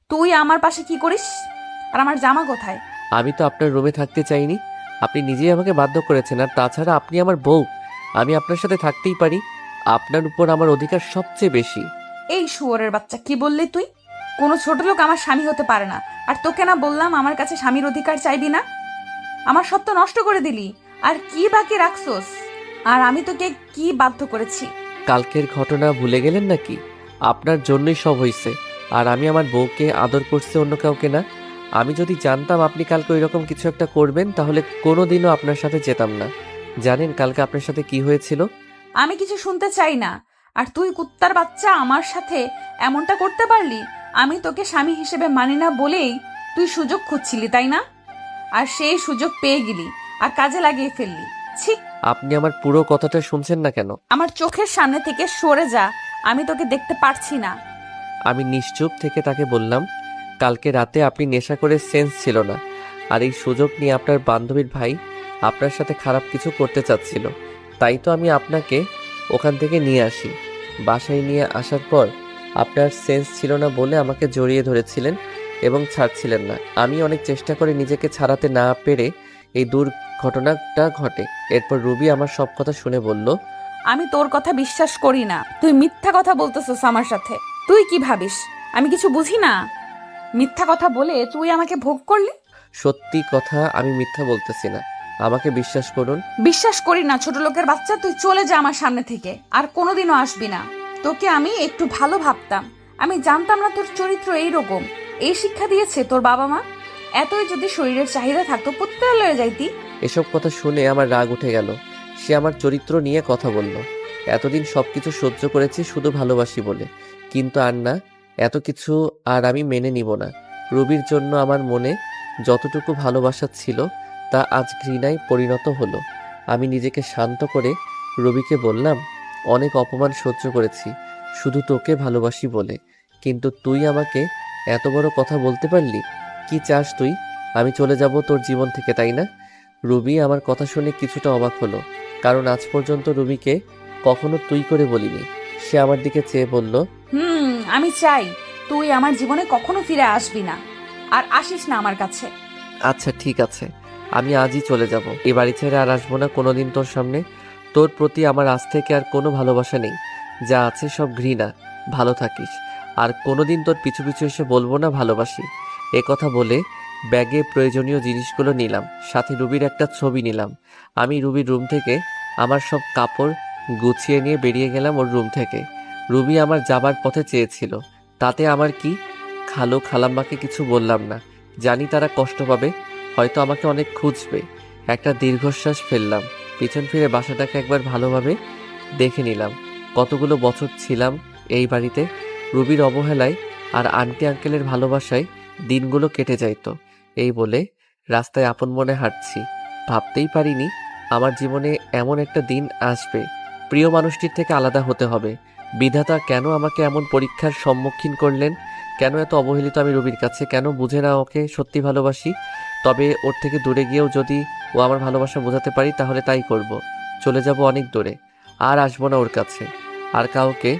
তুই আমার পাশে কি করিস? আর আমার জামা কোথায়? আমি তো আপনার রুমে থাকতে চাইনি, আপনি নিজেই আমাকে বাধ্য করেছেন। আর তাছাড়া আপনি আমার বউ, আমি আপনার সাথে থাকতেই পারি। আপনার উপর আমার অধিকার সবচেয়ে বেশি। এই শুয়োরের বাচ্চা, কি বললি তুই? কোনো ছোট লোক আমার স্বামী হতে পারে না। আর তোকে না বললাম আমার কাছে স্বামীর অধিকার চাইবি না? আমার সব তো নষ্ট করে দিলি। আর কি বাকি রাখছোস? আর আমি তোকে কি বাধ্য করেছি? কালকের ঘটনা ভুলে গেলেন নাকি? আপনার জন্যই সব হয়েছে। আর আমি আমার বউকে আদর করছি, অন্য কাউকে না। আমি যদি জানতাম আপনি কালকে ওই রকম কিছু একটা করবেন, তাহলে কোনোদিনও আপনার সাথে যেতাম না। জানেন কালকে আপনার সাথে কি হয়েছিল? আমি কিছু শুনতে চাই না। আর তুই কুত্তার বাচ্চা আমার সাথে এমনটা করতে পারলি? আমি তোকে স্বামী হিসেবে মানি না বলেই তুই সুযোগ খুঁজছিলি, তাই না? আর সেই সুযোগ পেয়ে গেলি আর কাজে লাগিয়ে ফেললি। ছি! আপনি আমার পুরো কথাটা শুনছেন না কেন? আমার চোখের সামনে থেকে সরে যা, আমি তোকে দেখতে পারছি না। আমি নিশ্চুপ থেকে তাকে বললাম, কালকে রাতে আপনি নেশা করে সেন্স ছিল না। আর এই সুযোগ নিয়ে আপনার বান্ধবীর ভাই আপনার সাথে খারাপ কিছু করতে চাচ্ছিল। তাই তো আমি আপনাকে ওখান থেকে নিয়ে আসি। বাসায় নিয়ে আসার পর আপনার সেন্স ছিল না বলে আমাকে জড়িয়ে ধরেছিলেন এবং ছাড়ছিলেন না। আমি অনেক চেষ্টা করে নিজেকে ছাড়াতে না পেরে এই দুর্ঘটনাটা ঘটে। এরপর রুবি আমার সব কথা শুনে বলল, আমি তোর কথা বিশ্বাস করি না। তুই মিথ্যা কথা বলতেছিস আমার সাথে। তুই কি ভাবিস আমি কিছু বুঝি না? মিথ্যা কথা বলে তুই আমাকে ভোগ করলি। সত্যি কথা, আমি মিথ্যা বলতেছি না, আমাকে বিশ্বাস করুন। বিশ্বাস করি না ছোট লোকের বাচ্চা, তুই চলে যা আমার সামনে থেকে। আর কোনোদিনও আসবি না। তোকে আমি একটু ভালো ভাবতাম। আমি জানতাম না তোর চরিত্র এইরকম। এই শিক্ষা দিয়েছে তোর বাবা মা? এতই যদি শরীরের চাহিদা থাকতো পুত্রালয়ে যাইতি। এসব কথা শুনে আমার রাগ উঠে গেল। সে আমার চরিত্র নিয়ে কথা বলল। এতদিন সবকিছু সহ্য করেছি শুধু ভালোবাসি বলে, কিন্তু আর না, এত কিছু আর আমি মেনে নিব না। রুবির জন্য আমার মনে যতটুকু ভালোবাসা ছিল তা আজ ঘৃণায় পরিণত হলো। আমি নিজেকে শান্ত করে রবিকে বললাম, অনেক অপমান সহ্য করেছি শুধু তোকে ভালোবাসি বলে, কিন্তু তুই আমাকে এত বড় কথা বলতে পারলি? কি চাস তুই? আমি চলে যাব তোর জীবন থেকে, তাই না? রুবি আমার কথা শুনে কিছুটা অবাক হলো, কারণ আজ পর্যন্ত রুবিকে কখনো তুই করে বলিনি। সে আমার দিকে চেয়ে বলল, আমি চাই তুই আমার জীবনে কখনো ফিরে আসবি না। আর আসিস না আমার কাছে। আচ্ছা ঠিক আছে, আমি আজই চলে যাব। এ বাড়ি ছেড়ে আর আসবো না কোনোদিন তোর সামনে। তোর প্রতি আমার আজ থেকে আর কোনো ভালোবাসা নেই, যা আছে সব ঘৃণা। ভালো থাকিস। আর কোনোদিন তোর পিছু পিছু এসে বলবো না ভালোবাসি। এ কথা বলে ব্যাগে প্রয়োজনীয় জিনিসগুলো নিলাম, সাথে রুবির একটা ছবি নিলাম। আমি রুবির রুম থেকে আমার সব কাপড় গুছিয়ে নিয়ে বেরিয়ে গেলাম ওর রুম থেকে। রুবি আমার যাবার পথে চেয়েছিল, তাতে আমার কি? খালু খালাম্মাকে কিছু বললাম না, জানি তারা কষ্ট পাবে, হয়তো আমাকে অনেক খুঁজবে। একটা দীর্ঘশ্বাস ফেললাম, পিছন ফিরে বাসাটাকে একবার ভালোভাবে দেখে নিলাম। কতগুলো বছর ছিলাম এই বাড়িতে। রুবির অবহেলায় আর আন্টি আঙ্কেলের ভালোবাসায় দিনগুলো কেটে যাইতো। এই বলে রাস্তায় আপন মনে হাঁটছি। ভাবতেই পারিনি আমার জীবনে এমন একটা দিন আসবে। প্রিয় মানুষটির থেকে আলাদা হতে হবে। বিধাতা কেন আমাকে এমন পরীক্ষার সম্মুখীন করলেন? কেন এত অবহেলিত আমি রুবির কাছে? কেন বুঝে না ওকে সত্যি ভালোবাসি? তবে ওর থেকে দূরে গিয়েও যদি ও আমার ভালোবাসা বোঝাতে পারি তাহলে তাই করব। চলে যাব অনেক দূরে, আর আসবো না ওর কাছে। আর কাউকে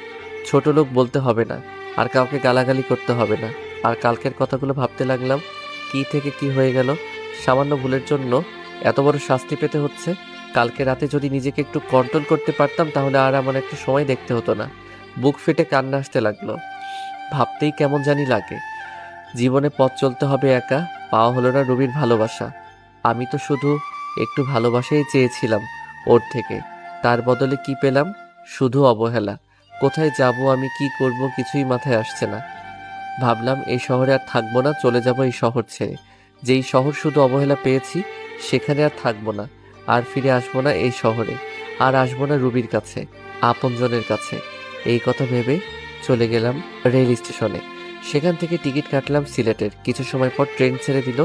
ছোট লোক বলতে হবে না, আর কাউকে গালাগালি করতে হবে না। আর কালকের কথাগুলো ভাবতে লাগলাম, কি থেকে কি হয়ে গেল। সামান্য ভুলের জন্য এত বড় শাস্তি পেতে হচ্ছে। কালকে রাতে যদি নিজেকে একটু কন্ট্রোল করতে পারতাম তাহলে আর এমন একটা সময় দেখতে হতো না। বুক ফেটে কান্না আসতে লাগলো। ভাবতেই কেমন জানি লাগে। জীবনে পথ চলতে হবে একা, পাওয়া হলো না রবির ভালোবাসা। আমি তো শুধু একটু ভালোবাসাই চেয়েছিলাম ওর থেকে, তার বদলে কি পেলাম? শুধু অবহেলা। কোথায় যাব আমি, কি করব, কিছুই মাথায় আসছে না। ভাবলাম এই শহরে আর থাকবো না, চলে যাব এই শহর ছেড়ে। যেই শহর শুধু অবহেলা পেয়েছি সেখানে আর থাকবো না। আর ফিরে আসবো না এই শহরে। আর আসবো না রুবির কাছে, আপনজনের কাছে। এই কথা ভেবে চলে গেলাম রেল স্টেশনে। সেখান থেকে টিকিট কাটলাম সিলেটের। কিছু সময় পর ট্রেন ছেড়ে দিল।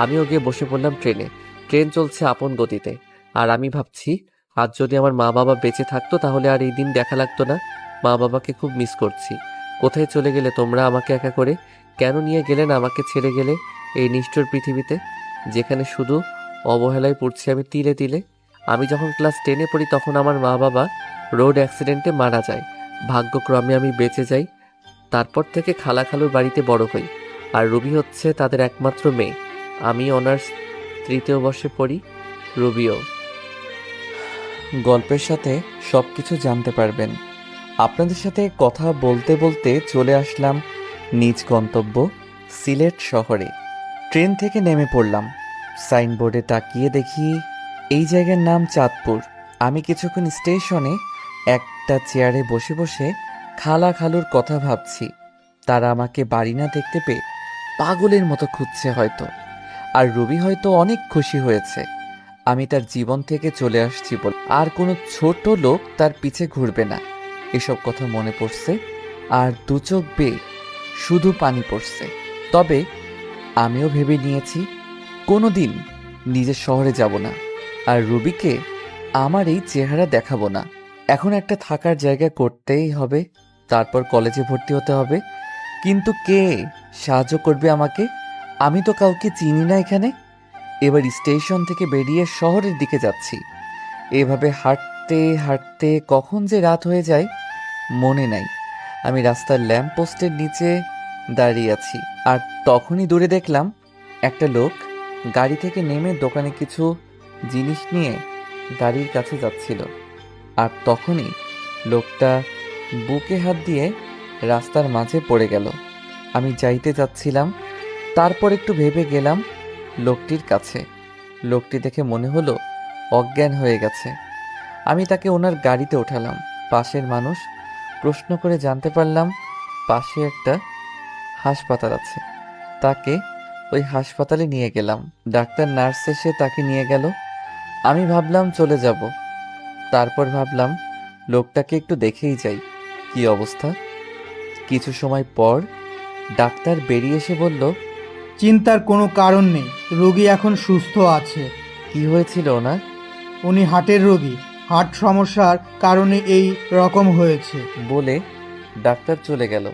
আমিও গিয়ে বসে পড়লাম ট্রেনে। ট্রেন চলছে আপন গতিতে। আর আমি ভাবছি, আজ যদি আমার মা বাবা বেঁচে থাকতো তাহলে আর এই দিন দেখা লাগতো না। মা বাবাকে খুব মিস করছি। কোথায় চলে গেলে তোমরা আমাকে একা করে? কেন নিয়ে গেলেন আমাকে ছেড়ে গেলে এই নিষ্ঠুর পৃথিবীতে, যেখানে শুধু অবহেলায় পড়ছি আমি তিলে তিলে? আমি যখন ক্লাস 10-এ পড়ি তখন আমার মা বাবা রোড অ্যাক্সিডেন্টে মারা যায়। ভাগ্যক্রমে আমি বেঁচে যাই। তারপর থেকে খালা খালুর বাড়িতে বড় হই। আর রুবি হচ্ছে তাদের একমাত্র মেয়ে। আমি অনার্স 3য় বর্ষে পড়ি, রুবিও। গল্পের সাথে সব কিছু জানতে পারবেন। আপনাদের সাথে কথা বলতে বলতে চলে আসলাম নিজ গন্তব্য সিলেট শহরে। ট্রেন থেকে নেমে পড়লাম। সাইনবোর্ডে তাকিয়ে দেখি এই জায়গার নাম চাঁদপুর। আমি কিছুক্ষণ স্টেশনে একটা চেয়ারে বসে বসে খালা খালুর কথা ভাবছি। তারা আমাকে বাড়ি না দেখতে পেয়ে পাগলের মতো খুঁজছে হয়তো। আর রুবি হয়তো অনেক খুশি হয়েছে আমি তার জীবন থেকে চলে আসছি বলে। আর কোনো ছোট লোক তার পিছে ঘুরবে না, এসব কথা মনে পড়ছে। আর দু চোখ বেয়ে শুধু পানি পড়ছে। তবে আমিও ভেবে নিয়েছি কোনোদিন নিজের শহরে যাব না, আর রুবিকে আমার এই চেহারা দেখাবো না। এখন একটা থাকার জায়গা করতেই হবে, তারপর কলেজে ভর্তি হতে হবে। কিন্তু কে সাহায্য করবে আমাকে? আমি তো কাউকে চিনি না এখানে। এবার স্টেশন থেকে বেরিয়ে শহরের দিকে যাচ্ছি। এভাবে হাঁটতে হাঁটতে কখন যে রাত হয়ে যায় মনে নাই। আমি রাস্তার ল্যাম্প পোস্টের নিচে দাঁড়িয়ে আছি, আর তখনই দূরে দেখলাম একটা লোক গাড়ি থেকে নেমে দোকানে কিছু জিনিস নিয়ে গাড়ির কাছে যাচ্ছিল। আর তখনই লোকটা বুকে হাত দিয়ে রাস্তার মাঝে পড়ে গেল। আমি যাইতে যাচ্ছিলাম, তারপর একটু ভেবে গেলাম লোকটির কাছে। লোকটি দেখে মনে হলো অজ্ঞান হয়ে গেছে। আমি তাকে ওনার গাড়িতে ওঠালাম। পাশের মানুষ প্রশ্ন করে জানতে পারলাম পাশে একটা হাসপাতাল আছে। তাকে ওই হাসপাতালে নিয়ে গেলাম। ডাক্তার নার্স এসে তাকে নিয়ে গেল। আমি ভাবলাম চলে যাব, তারপর ভাবলাম লোকটাকে একটু দেখেই যাই কি অবস্থা। কিছু সময় পর ডাক্তার বেরিয়ে এসে বলল, চিন্তার কোনো কারণ নেই, রোগী এখন সুস্থ আছে। কি হয়েছিল ওনার? উনি হার্টের রোগী, হার্ট সমস্যার কারণে এই রকম হয়েছে। বলে ডাক্তার চলে গেল।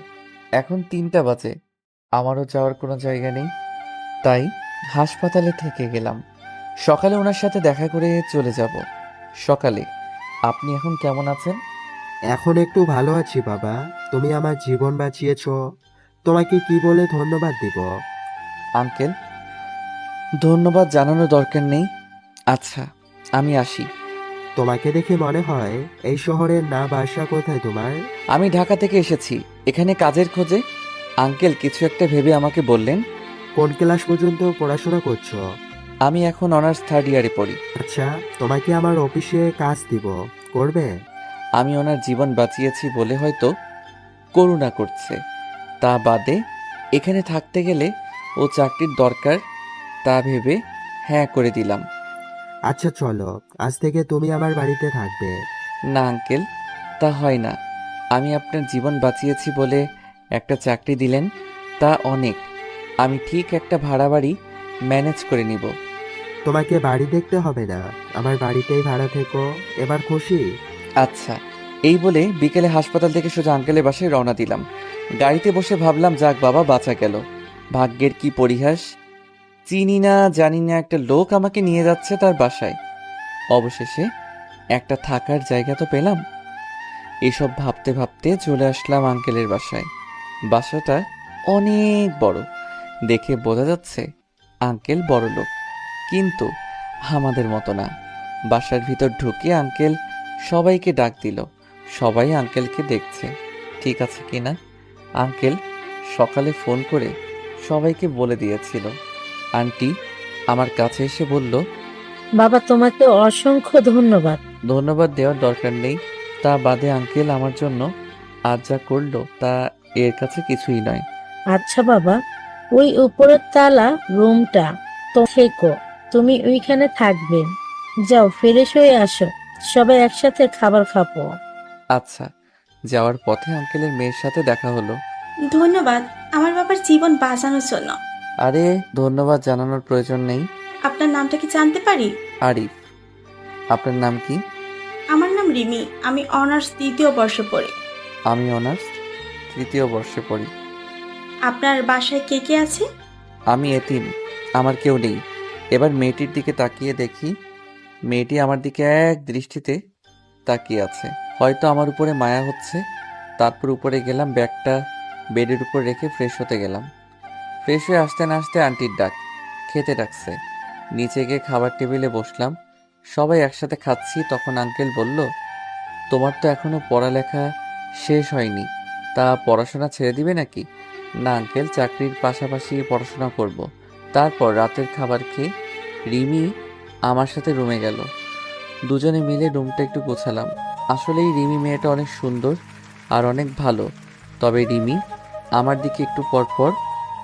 এখন 3টা বাজে, আমারও যাওয়ার কোনো জায়গা নেই, তাই হাসপাতালে থেকে গেলাম। সকালে ওনার সাথে দেখা করে চলে যাব। সকালে আপনি এখন কেমন আছেন? এখন একটু ভালো আছি বাবা। তুমি আমার জীবন বাঁচিয়েছো, তোমাকে কি বলে ধন্যবাদ দিব? আঙ্কেল, ধন্যবাদ জানানোর দরকার নেই। আচ্ছা, আমি আসি। তোমাকে দেখে মনে হয় এই শহরের না বাসা কোথায় তোমার? আমি ঢাকা থেকে এসেছি এখানে কাজের খোঁজে। আঙ্কেল কিছু একটা ভেবে আমাকে বললেন, কোন ক্লাস পর্যন্ত পড়াশোনা করছো? আমি এখন অনার্স 3rd ইয়ারে পড়ি। আচ্ছা, তোমাকে আমার অফিসে কাজ দিব, করবে? আমি ওনার জীবন বাঁচিয়েছি বলে হয়তো করুণা করছে, তা বাদে এখানে থাকতে গেলে ও চাকরির দরকার, তা ভেবে হ্যাঁ করে দিলাম। আচ্ছা চলো, আজ থেকে তুমি আমার বাড়িতে থাকবে। না আঙ্কেল, তা হয় না। আমি আপনার জীবন বাঁচিয়েছি বলে একটা চাকরি দিলেন, তা অনেক। আমি ঠিক একটা ভাড়া বাড়ি ম্যানেজ করে নিব। তোমাকে বাড়ি দেখতে হবে না, আমার বাড়িতেই ভাড়া থেকো। এবার খুশি? আচ্ছা, এই বলে বিকেলে হাসপাতাল থেকে সোজা আঙ্কেলের বাসায় রওনা দিলাম। গাড়িতে বসে ভাবলাম, যাক বাবা, বাঁচা গেল। ভাগ্যের কি পরিহাস, চিনি না জানি না একটা লোক আমাকে নিয়ে যাচ্ছে তার বাসায়। অবশেষে একটা থাকার জায়গা তো পেলাম। এসব ভাবতে ভাবতে চলে আসলাম আঙ্কেলের বাসায়। বাসাটা অনেক বড়, দেখে বোঝা যাচ্ছে আঙ্কেল বড় লোক, কিন্তু আমাদের মতো না। বাসার ভিতর ঢুকে আঙ্কেল সবাইকে ডাক দিল। সবাই আঙ্কেলকে দেখছে ঠিক আছে কিনা। আঙ্কেল সকালে ফোন করে সবাইকে বলে দিয়েছিল। আন্টি আমার কাছে এসে বলল, বাবা, তোমাকে অসংখ্য ধন্যবাদ। ধন্যবাদ দেওয়ার দরকার নেই, তা বাদে আঙ্কেল আমার জন্য আজ যা করলো তা এর কাছে কিছুই নয়। আচ্ছা বাবা, ওই উপরের তালা রুমটা তো থেকো, তুমি ওইখানে থাকবে। যাও, ফ্রেশ হয়ে আসো, সবাই একসাথে খাবার খাবো। আচ্ছা। যাওয়ার পথে আঙ্কেলের মেয়ের সাথে দেখা হলো। ধন্যবাদ আমার বাবার জীবন বাঁচানোর জন্য। আরে ধন্যবাদ জানানোর প্রয়োজন নেই। আপনার নামটা কি জানতে পারি? আরিফ। আপনার নাম কি? আমার নাম রিমি, আমি অনার্স 3য় বর্ষে পড়ি। আমি অনার্স 3য় বর্ষে পড়ি। আপনার বাসায় কে কে আছে? আমি এতিম, আমার কেউ নেই। এবার মেয়েটির দিকে তাকিয়ে দেখি মেয়েটি আমার দিকে এক দৃষ্টিতে তাকিয়ে আছে। হয়তো আমার উপরে মায়া হচ্ছে। তারপর উপরে গেলাম, ব্যাগটা বেডের উপর রেখে ফ্রেশ হতে গেলাম। ফ্রেশ হয়ে আসতে না আসতে আন্টির ডাক, খেতে ডাকছে। নিচে গিয়ে খাবার টেবিলে বসলাম, সবাই একসাথে খাচ্ছি। তখন আঙ্কেল বলল, তোমার তো এখনো পড়ালেখা শেষ হয়নি, তা পড়াশোনা ছেড়ে দিবে নাকি? না আঙ্কেল, চাকরির পাশাপাশি পড়াশোনা করব। তারপর রাতের খাবার খেয়ে রিমি আমার সাথে রুমে গেল। দুজনে মিলে রুমটা একটু গোছালাম। আসলেই রিমি মেয়েটা অনেক সুন্দর আর অনেক ভালো। তবে রিমি আমার দিকে একটু পরপর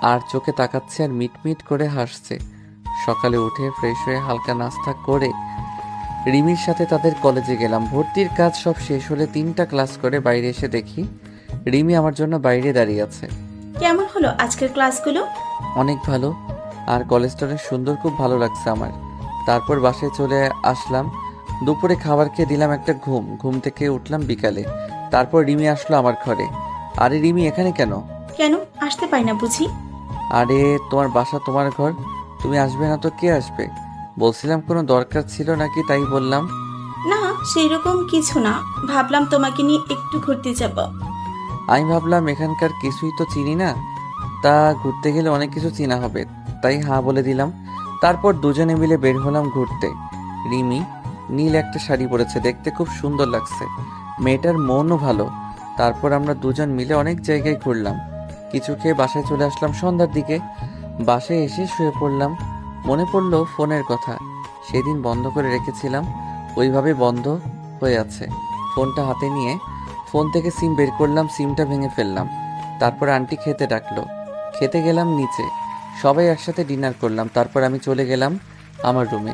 আর চোখে তাকাচ্ছে আর মিটমিট করে হাসছে। সকালে উঠে ফ্রেশ হয়ে হালকা নাস্তা করে রিমির সাথে তাদের কলেজে গেলাম। ভর্তির কাজ সব শেষ হলে 3টা ক্লাস করে বাইরে এসে দেখি রিমি আমার জন্য বাইরে দাঁড়িয়ে আছে। কেমন হলো আজকের ক্লাসগুলো? অনেক ভালো, আর কলেজটা অনেক সুন্দর, খুব ভালো লাগছে আমার। তারপর বাসায় চলে আসলাম। দুপুরে খাবার খেয়ে দিলাম একটা ঘুম থেকে উঠলাম বিকালে। তারপর রিমি আসলো আমার ঘরে। আরে রিমি, এখানে কেন? কেন আসতে পারি না বুঝি? আরে তোমার বাসা, তোমার ঘর, তুমি আসবে না তো কে আসবে? বলছিলাম কোনো দরকার ছিল নাকি, তাই বললাম। না, সেই রকম কিছু না, ভাবলাম তোমাকে নিয়ে একটু ঘুরতে যাব। আমি ভাবলাম এখানকার কিছুই তো চিনি না, তা ঘুরতে গেলে অনেক কিছু চেনা হবে, তাই হ্যাঁ বলে দিলাম। তারপর দুজনে মিলে বের হলাম ঘুরতে। রিমি নীল একটা শাড়ি পরেছে, দেখতে খুব সুন্দর লাগছে। মেয়েটার মনও ভালো। তারপর আমরা দুজন মিলে অনেক জায়গায় ঘুরলাম। কিছু খেয়ে বাসায় চলে আসলাম সন্ধ্যার দিকে। বাসায় এসে শুয়ে পড়লাম। মনে পড়লো ফোনের কথা, সেদিন বন্ধ করে রেখেছিলাম, ওইভাবে বন্ধ হয়ে আছে। ফোনটা হাতে নিয়ে ফোন থেকে সিম বের করলাম, সিমটা ভেঙে ফেললাম। তারপর আন্টি খেতে ডাকলো, খেতে গেলাম নিচে। সবাই একসাথে ডিনার করলাম। তারপর আমি চলে গেলাম আমার রুমে।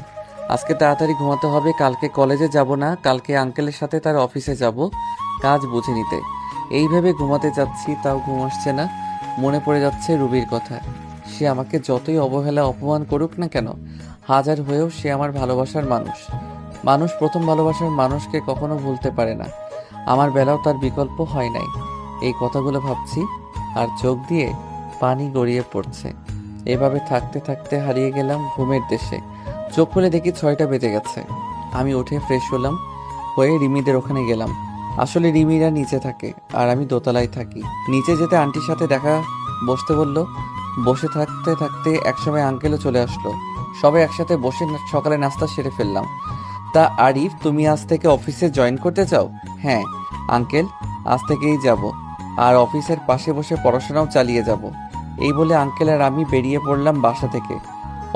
আজকে তাড়াতাড়ি ঘুমাতে হবে, কালকে কলেজে যাব না, কালকে আঙ্কেলের সাথে তার অফিসে যাব কাজ বুঝে নিতে। এই ভেবে ঘুমাতে যাচ্ছি, তাও ঘুম আসছে না। মনে পড়ে যাচ্ছে রুবির কথা। সে আমাকে যতই অবহেলা অপমান করুক না কেন, হাজার হয়েও সে আমার ভালোবাসার মানুষ। মানুষ প্রথম ভালোবাসার মানুষকে কখনো ভুলতে পারে না। আমার বেলাও তার বিকল্প হয় নাই। এই কথাগুলো ভাবছি আর চোখ দিয়ে পানি গড়িয়ে পড়ছে। এভাবে থাকতে থাকতে হারিয়ে গেলাম ঘুমের দেশে। চোখ খুলে দেখি 6টা বেজে গেছে। আমি উঠে ফ্রেশ হলাম, হয়ে রিমিদের ওখানে গেলাম। আসলে রিমিরা নিচে থাকে আর আমি দোতলায় থাকি। নিচে যেতে আন্টির সাথে দেখা, বসতে বলল। বসে থাকতে থাকতে একসময় আঙ্কেলও চলে আসলো। সবাই একসাথে বসে সকালে নাস্তা সেরে ফেললাম। তা আরিফ, তুমি আজ থেকে অফিসে জয়েন করতে চাও? হ্যাঁ আঙ্কেল, আজ থেকেই যাব, আর অফিসের পাশে বসে পড়াশোনাও চালিয়ে যাব। এই বলে আঙ্কেল আর আমি বেরিয়ে পড়লাম বাসা থেকে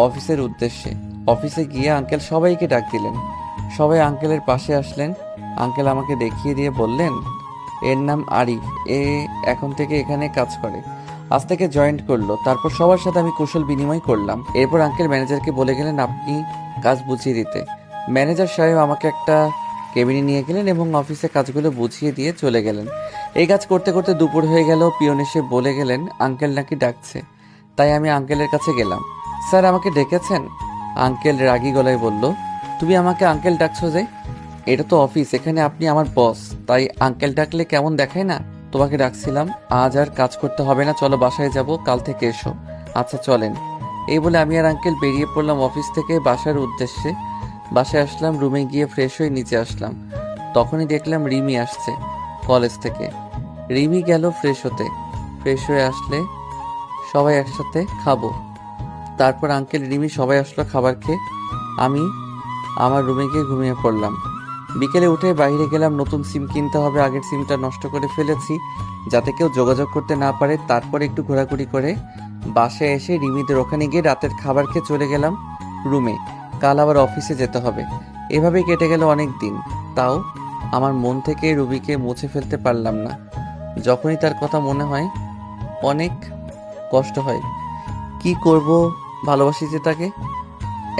অফিসের উদ্দেশ্যে। অফিসে গিয়ে আঙ্কেল সবাইকে ডাক দিলেন। সবাই আঙ্কেলের পাশে আসলেন। আঙ্কেল আমাকে দেখিয়ে দিয়ে বললেন, এর নাম আরিফ, এ এখন থেকে এখানে কাজ করে, আজ থেকে জয়েন্ট করলো। তারপর সবার সাথে আমি কুশল বিনিময় করলাম। এরপর আঙ্কেল ম্যানেজারকে বলে গেলেন আপনি কাজ বুঝিয়ে দিতে। ম্যানেজার সাহেব আমাকে একটা কেবিনে নিয়ে গেলেন এবং অফিসে কাজগুলো বুঝিয়ে দিয়ে চলে গেলেন। এই কাজ করতে করতে দুপুর হয়ে গেল। পিয়ন এসে বলে গেলেন আঙ্কেল নাকি ডাকছে। তাই আমি আঙ্কেলের কাছে গেলাম। স্যার আমাকে ডেকেছেন? আঙ্কেল রাগী গলায় বলল, তুমি আমাকে আঙ্কেল ডাকছো যে? এটা তো অফিস, এখানে আপনি আমার বস, তাই আঙ্কেল ডাকলে কেমন দেখায় না? তোমাকে ডাকছিলাম, আজ আর কাজ করতে হবে না, চলো বাসায় যাব, কাল থেকে এসো। আচ্ছা চলেন। এই বলে আমি আর আঙ্কেল বেরিয়ে পড়লাম অফিস থেকে বাসার উদ্দেশ্যে। বাসায় আসলাম, রুমে গিয়ে ফ্রেশ হয়ে নিচে আসলাম। তখনই দেখলাম রিমি আসছে কলেজ থেকে। রিমি গেল ফ্রেশ হতে। ফ্রেশ হয়ে আসলে সবাই একসাথে খাবো। তারপর আঙ্কেল, রিমি সবাই আসলো খাবার খেয়ে। আমি আমার রুমে গিয়ে ঘুমিয়ে পড়লাম। বিকেলে উঠে বাইরে গেলাম, নতুন সিম কিনতে হবে, আগের সিমটা নষ্ট করে ফেলেছি যাতে কেউ যোগাযোগ করতে না পারে। তারপর একটু ঘোরাঘুরি করে বাসায় এসে রিমিদের ওখানে গিয়ে রাতের খাবার খেয়ে চলে গেলাম রুমে। কাল আবার অফিসে যেতে হবে। এভাবেই কেটে গেল অনেক দিন। তাও আমার মন থেকে রুবিকে মুছে ফেলতে পারলাম না। যখনই তার কথা মনে হয় অনেক কষ্ট হয়। কি করব, ভালোবাসি যে তাকে।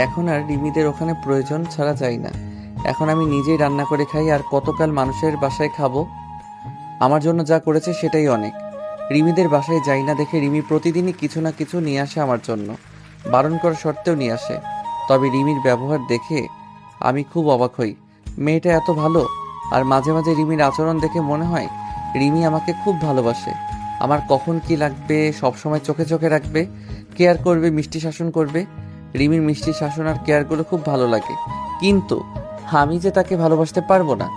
এখন আর রিমিদের ওখানে প্রয়োজন ছাড়া যাই না। এখন আমি নিজেই রান্না করে খাই, আর কতকাল মানুষের বাসায় খাবো। আমার জন্য যা করেছে সেটাই অনেক। রিমিদের বাসায় যাই না দেখে রিমি প্রতিদিনই কিছু না কিছু নিয়ে আসে আমার জন্য, বারণ করা সত্ত্বেও নিয়ে আসে। তবে রিমির ব্যবহার দেখে আমি খুব অবাক হই। মেয়েটা এত ভালো, আর মাঝে মাঝে রিমির আচরণ দেখে মনে হয় রিমি আমাকে খুব ভালোবাসে। আমার কখন কি লাগবে সবসময় চোখে চোখে রাখবে, কেয়ার করবে, মিষ্টি শাসন করবে। রিমির মিষ্টি শাসন আর কেয়ারগুলো খুব ভালো লাগে। কিন্তু আমি যে তাকে ভালোবাসতে পারবো না।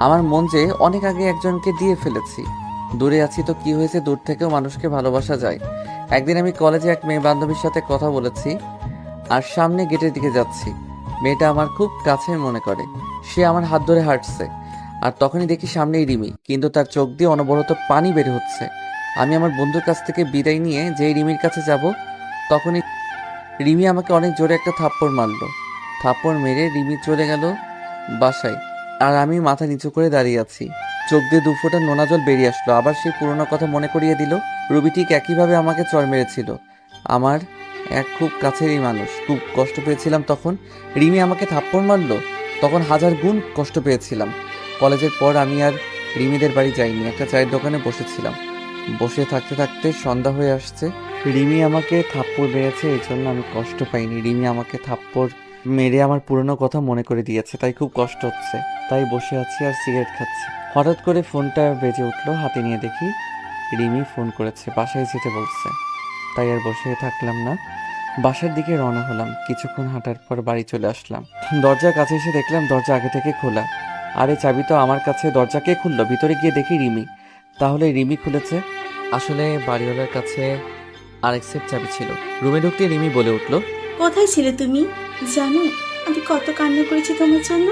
আমার মন যে অনেক আগে একজনকে দিয়ে ফেলেছি। দূরে আছি তো কি হয়েছে, দূর থেকেও মানুষকে ভালোবাসা যায়। একদিন আমি কলেজে এক মেয়ে বান্ধবীর সাথে কথা বলেছি আর সামনে গেটের দিকে যাচ্ছি। মেয়েটা আমার খুব কাছের মনে করে। সে আমার হাত ধরে হাঁটছে আর তখনই দেখি সামনেই রিমি, কিন্তু তার চোখ দিয়ে অনবরত পানি বের হচ্ছে। আমি আমার বন্ধুর কাছ থেকে বিদায় নিয়ে যেই রিমির কাছে যাব, তখনই রিমি আমাকে অনেক জোরে একটা থাপ্পড় মারলো। থাপ্পড় মেরে রিমি চলে গেল বাসায়, আর আমি মাথা নিচু করে দাঁড়িয়ে আছি। চোখ দিয়ে 2 ফোঁটা নোনা জল বেরিয়ে আসলো। আবার সেই পুরোনো কথা মনে করিয়ে দিল। রুবি ঠিক একইভাবে আমাকে চড় মেরেছিল। আমার এক খুব কাছেরই মানুষ। খুব কষ্ট পেয়েছিলাম তখন। রিমি আমাকে থাপ্পড় মারলো, তখন 1000 গুণ কষ্ট পেয়েছিলাম। কলেজের পর আমি আর রিমিদের বাড়ি যাইনি। একটা চায়ের দোকানে বসেছিলাম। বসে থাকতে থাকতে সন্ধ্যা হয়ে আসছে। রিমি আমাকে থাপ্পড় মেরেছে, এই জন্য আমি কষ্ট পাইনি। রিমি আমাকে থাপ্পড় মেরে আমার পুরনো কথা মনে করে দিয়েছে, তাই খুব কষ্ট হচ্ছে। তাই বসে আছি আর সিগারেট খাচ্ছি। হঠাৎ করে ফোনটা বেজে উঠলো। হাতে নিয়ে দেখি রিমি ফোন করেছে, বাসায় যেতে বলছে। তাই আর বসে থাকলাম না, বাসার দিকে রওনা হলাম। কিছুক্ষণ হাঁটার পর বাড়ি চলে আসলাম। দরজার কাছে এসে দেখলাম দরজা আগে থেকে খোলা। আরে চাবি তো আমার কাছে, দরজা কে খুললো? ভিতরে গিয়ে দেখি রিমি। তাহলে রিমি খুলেছে। আসলে বাড়িওয়ালার কাছে আরেক সেট চাবি ছিল। রুমে ঢুকতে রিমি বলে উঠলো, কোথায় ছিলে তুমি? জানো আমি কত কান্না করেছি তোমার জন্য,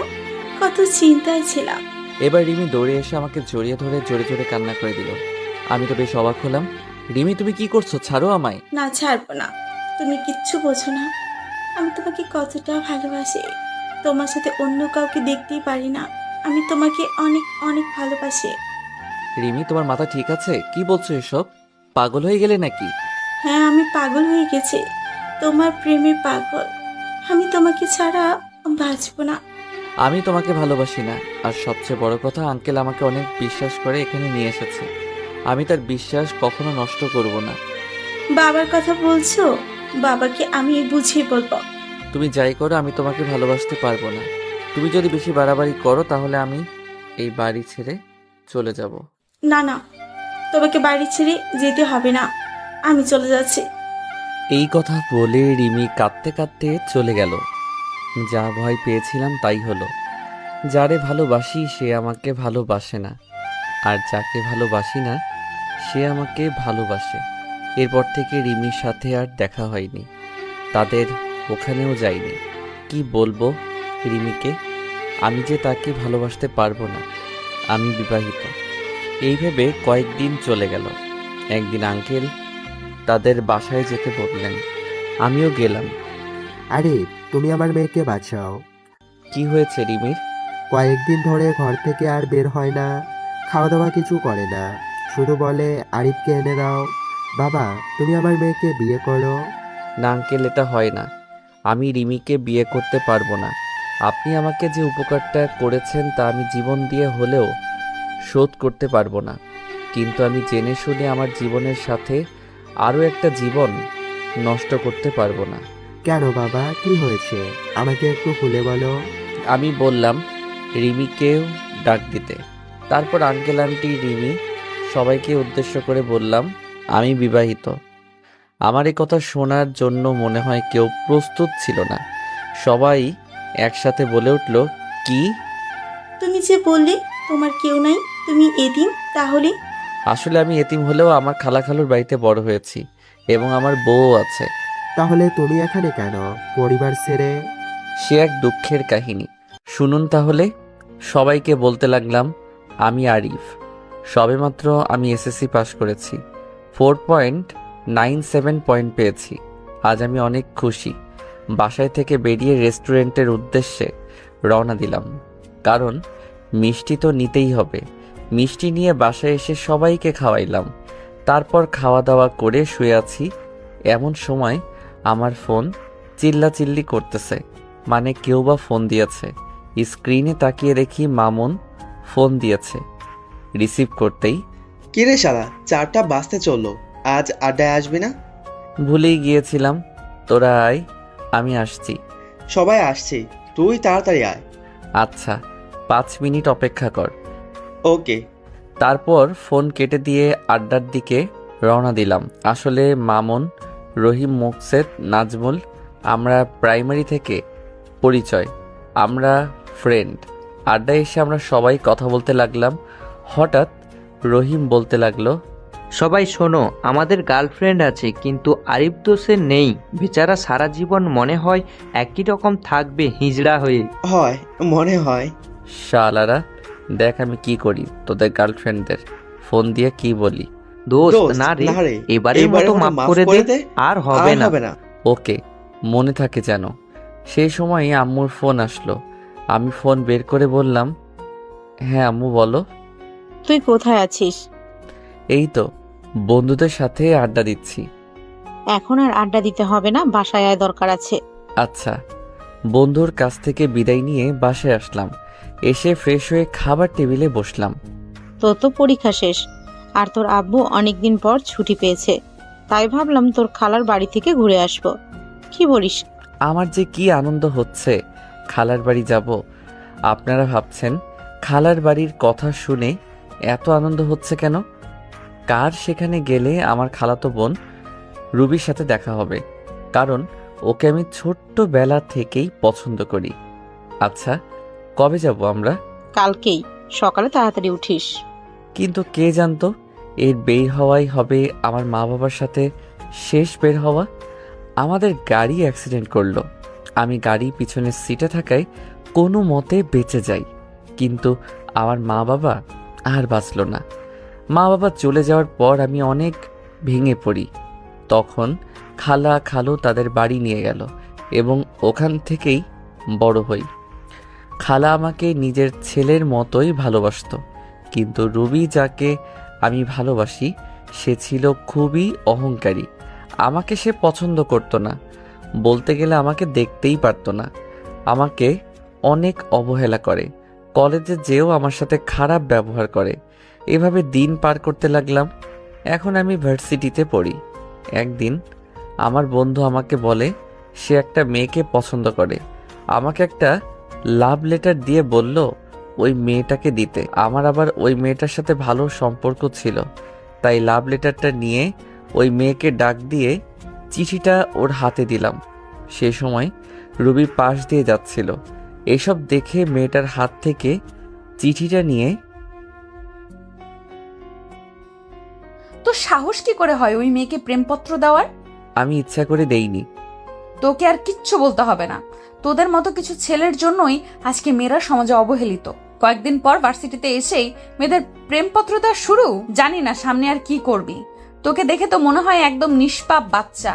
কত চিন্তায় ছিলাম। এবার রিমি দৌড়ে এসে আমাকে জড়িয়ে ধরে জোরে জোরে কান্না করে দিল। আমি তো বেশ অবাক হলাম। রিমি, তুমি কি করছো? ছাড়ো আমায়। না, ছাড়বো না। তুমি কিচ্ছু বোঝো না, আমি তোমাকে কতটা ভালোবাসি। তোমার সাথে অন্য কাউকে দেখতেই পারি না। আমি তোমাকে অনেক অনেক ভালোবাসি। রিমি, তোমার মাথা ঠিক আছে? কি বলছো এসব? পাগল হয়ে গেলে নাকি? হ্যাঁ, আমি পাগল হয়ে গেছি, তোমার প্রেমে পাগল। আমি তোমাকে ছাড়া বাঁচবো না। আমি তোমাকে ভালোবাসি না। আর সবচেয়ে বড় কথা, আঙ্কেল আমাকে অনেক বিশ্বাস করে এখানে নিয়ে এসেছে। আমি তার বিশ্বাস কখনো নষ্ট করব না। বাবার কথা বলছো? বাবাকে আমি বুঝিয়ে বলবো। তুমি যাই করো, আমি তোমাকে ভালোবাসতে পারবো না। তুমি যদি বেশি বাড়াবাড়ি করো তাহলে আমি এই বাড়ি ছেড়ে চলে যাব। না না, তোমাকে বাড়ি ছেড়ে যেতে হবে না, আমি চলে যাচ্ছি। এই কথা বলে রিমি কাঁদতে কাঁদতে চলে গেল। যা ভয় পেয়েছিলাম তাই হলো। যারে ভালোবাসি সে আমাকে ভালোবাসে না, আর যাকে ভালোবাসি না সে আমাকে ভালোবাসে। এরপর থেকে রিমির সাথে আর দেখা হয়নি, তাদের ওখানেও যাইনি। কি বলবো রিমিকে? আমি যে তাকে ভালোবাসতে পারবো না, আমি বিবাহিত। এই ভেবে কয়েকদিন চলে গেল। একদিন আঙ্কেল তাদের বাসায় যেতে বললেন, আমিও গেলাম। আরে তুমি আমার মেয়েকে বাঁচাও। কি হয়েছে রিমির? কয়েকদিন ধরে ঘর থেকে আর বের হয় না, খাওয়া দাওয়া কিছু করে না, শুধু বলে আরিফকে এনে দাও। বাবা, তুমি আমার মেয়েকে বিয়ে করো। না আঙ্কেল, এটা হয় না। আমি রিমিকে বিয়ে করতে পারবো না। আপনি আমাকে যে উপকারটা করেছেন তা আমি জীবন দিয়ে হলেও শোধ করতে পারবো না। কিন্তু আমি জেনে শুনে আমার জীবনের সাথে আরও একটা জীবন নষ্ট করতে পারবো না। কেন বাবা, কি হয়েছে? আমাকে একটু খুলে বলো। আমি বললাম রিমিকেও ডাক দিতে। তারপর আঙ্কেল আন্টি রিমি সবাইকে উদ্দেশ্য করে বললাম, আমি বিবাহিত। আমার এই কথা শোনার জন্য মনে হয় কেউ প্রস্তুত ছিল না। সবাই একসাথে বলে উঠল, কি? তুমি যে বললে তোমার কেউ নাই, তুমি এতিম, তাহলে? আসলে আমি এতিম হলেও আমার খালাখালুর বাড়িতে বড় হয়েছি এবং আমার বউ আছে। তাহলে তুমি এখানে কেন, পরিবার ছেড়ে? সে এক দুঃখের কাহিনী, শুনুন তাহলে। সবাইকে বলতে লাগলাম, আমি আরিফ। সবেমাত্র আমি এসএসসি পাশ করেছি, 4.97 পয়েন্ট পেয়েছি। আজ আমি অনেক খুশি। বাসায় থেকে বেরিয়ে রেস্টুরেন্টের উদ্দেশ্যে রওনা দিলাম, কারণ মিষ্টি তো নিতেই হবে। মিষ্টি নিয়ে বাসায় এসে সবাইকে খাওয়াইলাম। তারপর খাওয়া দাওয়া করে শুয়ে আছি। এমন সময় আমার ফোন চিল্লাচিল্লি করতেছে, মানে কেউ বা ফোন দিয়েছে। স্ক্রিনে তাকিয়ে দেখি মামুন ফোন দিয়েছে। রিসিভ করতেই, কিরে শালা, 4টা বাজতে চললো, আজ আড্ডায় আসবি না? ভুলেই গিয়েছিলাম। তোরা আয়, আমি আসছি। সবাই আসছে, তুই তাড়াতাড়ি আয়। আচ্ছা, 5 মিনিট অপেক্ষা কর। ওকে। তারপর ফোন কেটে দিয়ে আড্ডার দিকে রওনা দিলাম। আসলে মামুন, রহিম, মোকসেদ, নাজমুল, আমরা প্রাইমারি থেকে পরিচয়। আমরা ফ্রেন্ড। আড্ডায় এসে আমরা সবাই কথা বলতে লাগলাম। হঠাৎ রহিম বলতে লাগলো, সবাই শোনো, আমাদের গার্লফ্রেন্ড আছে, কিন্তু আরিফ তো সে নেই। বেচারা সারা জীবন মনে হয় একই রকম থাকবে হিজড়া হয়ে। হয় মনে হয়। শালারা, দেখ আমি কি করি তোদের গার্লফ্রেন্ডদের। ফোন দিয়ে কি বলি। দোস্ত দোস্ত, না রে, না রে, এবারের মতো মাফ করে দে, আর হবে আর না। হবে না। ওকে, মনে থাকে যেন। সেই সময় আম্মুর ফোন আসলো। আমি ফোন বের করে বললাম, হ্যাঁ আম্মু বলো। তুই কোথায় আছিস? এই তো বন্ধুদের সাথে আড্ডা দিচ্ছি। এখন আর আড্ডা দিতে হবে না, বাসায় আয়, দরকার আছে। আচ্ছা। বন্ধুর কাছ থেকে বিদায় নিয়ে বাসায় আসলাম। এসে ফ্রেশ হয়ে খাবার টেবিলে বসলাম। তোর তো পরীক্ষা শেষ, আর তোর আব্বু অনেকদিন পর ছুটি পেয়েছে, তাই ভাবলাম তোর খালার বাড়ি থেকে ঘুরে আসবো। কি বলিস? আমার যে কি আনন্দ হচ্ছে, খালার বাড়ি যাব। আপনারা ভাবছেন খালার বাড়ির কথা শুনে এত আনন্দ হচ্ছে কেন? কার সেখানে গেলে আমার খালাতো বোন রুবির সাথে দেখা হবে, কারণ ওকে আমি ছোট্টবেলা থেকেই পছন্দ করি। আচ্ছা, কবে যাব আমরা? কালকেই সকালে তাড়াতাড়ি উঠিস। কিন্তু কে জানতো এর বের হওয়াই হবে আমার মা বাবার সাথে শেষ বের হওয়া। আমাদের গাড়ি অ্যাক্সিডেন্ট করলো। আমি গাড়ি পিছনের সিটে থাকায় কোনো মতে বেঁচে যাই, কিন্তু আমার মা বাবা আর বাঁচল না। মা বাবা চলে যাওয়ার পর আমি অনেক ভেঙে পড়ি। তখন খালা খালু তাদের বাড়ি নিয়ে গেল এবং ওখান থেকেই বড় হই। খালা আমাকে নিজের ছেলের মতোই ভালোবাসতো, কিন্তু রুবি যাকে আমি ভালোবাসি সে ছিল খুবই অহংকারী। আমাকে সে পছন্দ করতো না, বলতে গেলে আমাকে দেখতেই পারতো না। আমাকে অনেক অবহেলা করে, কলেজে যেও আমার সাথে খারাপ ব্যবহার করে। এভাবে দিন পার করতে লাগলাম। এখন আমি ভার্সিটিতে পড়ি। একদিন আমার বন্ধু আমাকে বলে সে একটা মেয়েকে পছন্দ করে। আমাকে একটা লাভ লেটার দিয়ে বলল ওই মেয়েটাকে দিতে। আমার আবার ওই মেয়েটার সাথে ভালো সম্পর্ক ছিল, তাই লাভ লেটারটা নিয়ে ওই মেয়েকে ডাক দিয়ে চিঠিটা ওর হাতে দিলাম। সে সময় রুবি পাশ দিয়ে যাচ্ছিল। এসব দেখে মেয়েটার হাত থেকে চিঠিটা নিয়ে, তো সাহস কি করে হয় ওই মেয়েকে প্রেমপত্র দেওয়ার? আমি ইচ্ছা করে দেইনি। তোকে আর কিচ্ছু বলতে হবে না। তোদের মতো কিছু ছেলের জন্যই আজকে মেয়েরা সমাজে অবহেলিত। কয়েকদিন পর ভার্সিটিতে এসেই মেয়েদের প্রেমপত্র দেওয়া শুরু। জানি না সামনে আর কি করবি। তোকে দেখে তো মনে হয় একদম নিষ্পাপ বাচ্চা,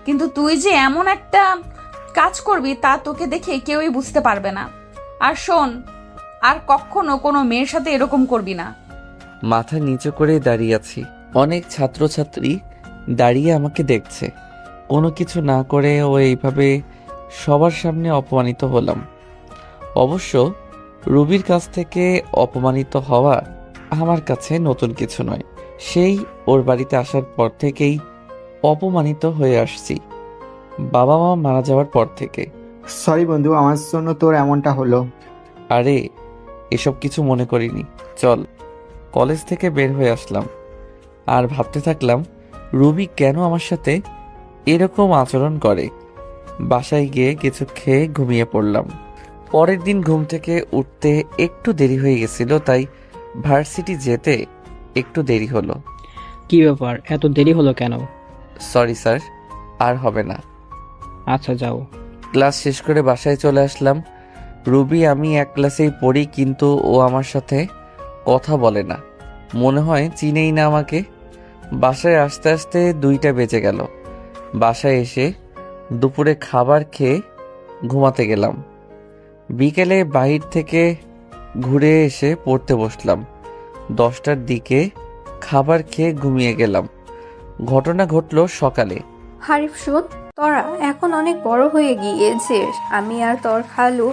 কিন্তু তুই যে এমন একটা কাজ করবি তা তোকে দেখে কেউই বুঝতে পারবে না। আর শোন, আর কখনো কোনো মেয়ের সাথে এরকম করবি না। মাথা নিচু করে দাঁড়িয়ে আছি। অনেক ছাত্রছাত্রী দাঁড়িয়ে আমাকে দেখছে। কোনো কিছু না করে ও এইভাবে সবার সামনে অপমানিত হলাম। অবশ্য রুবির কাছ থেকে অপমানিত হওয়া আমার কাছে নতুন কিছু নয়। সেই ওর বাড়িতে আসার পর থেকেই অপমানিত হয়ে আসছি, বাবা মা মারা যাওয়ার পর থেকে। সরি বন্ধু, আমার জন্য তোর এমনটা হলো। আরে এসব কিছু মনে করিনি। চল। কলেজ থেকে বের হয়ে আসলাম আর ভাবতে থাকলাম রুবি কেন আমার সাথে এরকম আচরণ করে। বাসায় গিয়ে কিছু খেয়ে ঘুমিয়ে পড়লাম। পরের দিন ঘুম থেকে উঠতে একটু দেরি হয়ে গেছিল, তাই ভার্সিটি যেতে একটু দেরি হলো। কি ব্যাপার, এত দেরি হলো কেন? সরি স্যার, আর হবে না। আচ্ছা যাও। ক্লাস শেষ করে বাসায় চলে আসলাম। রুবি আমি এক ক্লাসেই পড়ি, কিন্তু ও আমার সাথে কথা বলে না, মনে হয় চিনেই না আমাকে। বাসায় আসতে আসতে 2টা বেজে গেল। বাসায় এসে দুপুরে খাবার খেয়ে ঘুমাতে গেলাম। বিকেলে বাহির থেকে ঘুরে এসে পড়তে বসলাম। 10টার দিকে খাবার খেয়ে ঘুমিয়ে গেলাম। ঘটনা ঘটল সকালে। হারিফ শোন, তোরা এখন অনেক বড় হয়ে গিয়েছিস। আমি আর তোর খালু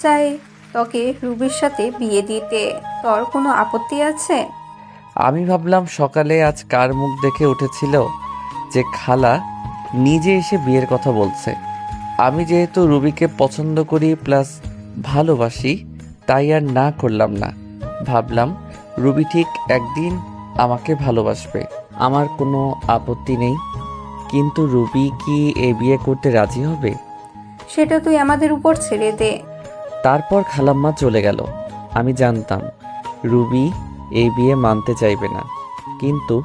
চাই তোকে রুবির সাথে বিয়ে দিতে। তোর কোনো আপত্তি আছে? আমি ভাবলাম সকালে আজ কার মুখ দেখে উঠেছিল যে খালা নিজে এসে বিয়ের কথা বলছে। আমি যেহেতু রুবিকে পছন্দ করি প্লাস ভালোবাসি, তাই আর না করলাম না। ভাবলাম রুবি ঠিক একদিন আমাকে ভালোবাসবে, আমার কোনো আপত্তি নেই। কিন্তু রুবি কি এ বিয়ে করতে রাজি হবে? সেটা তুই আমাদের উপর ছেড়ে দে। তারপর খালাম্মা চলে গেল। আমি জানতাম রুবি এই বিয়ে মানতে চাইবে না, কিন্তু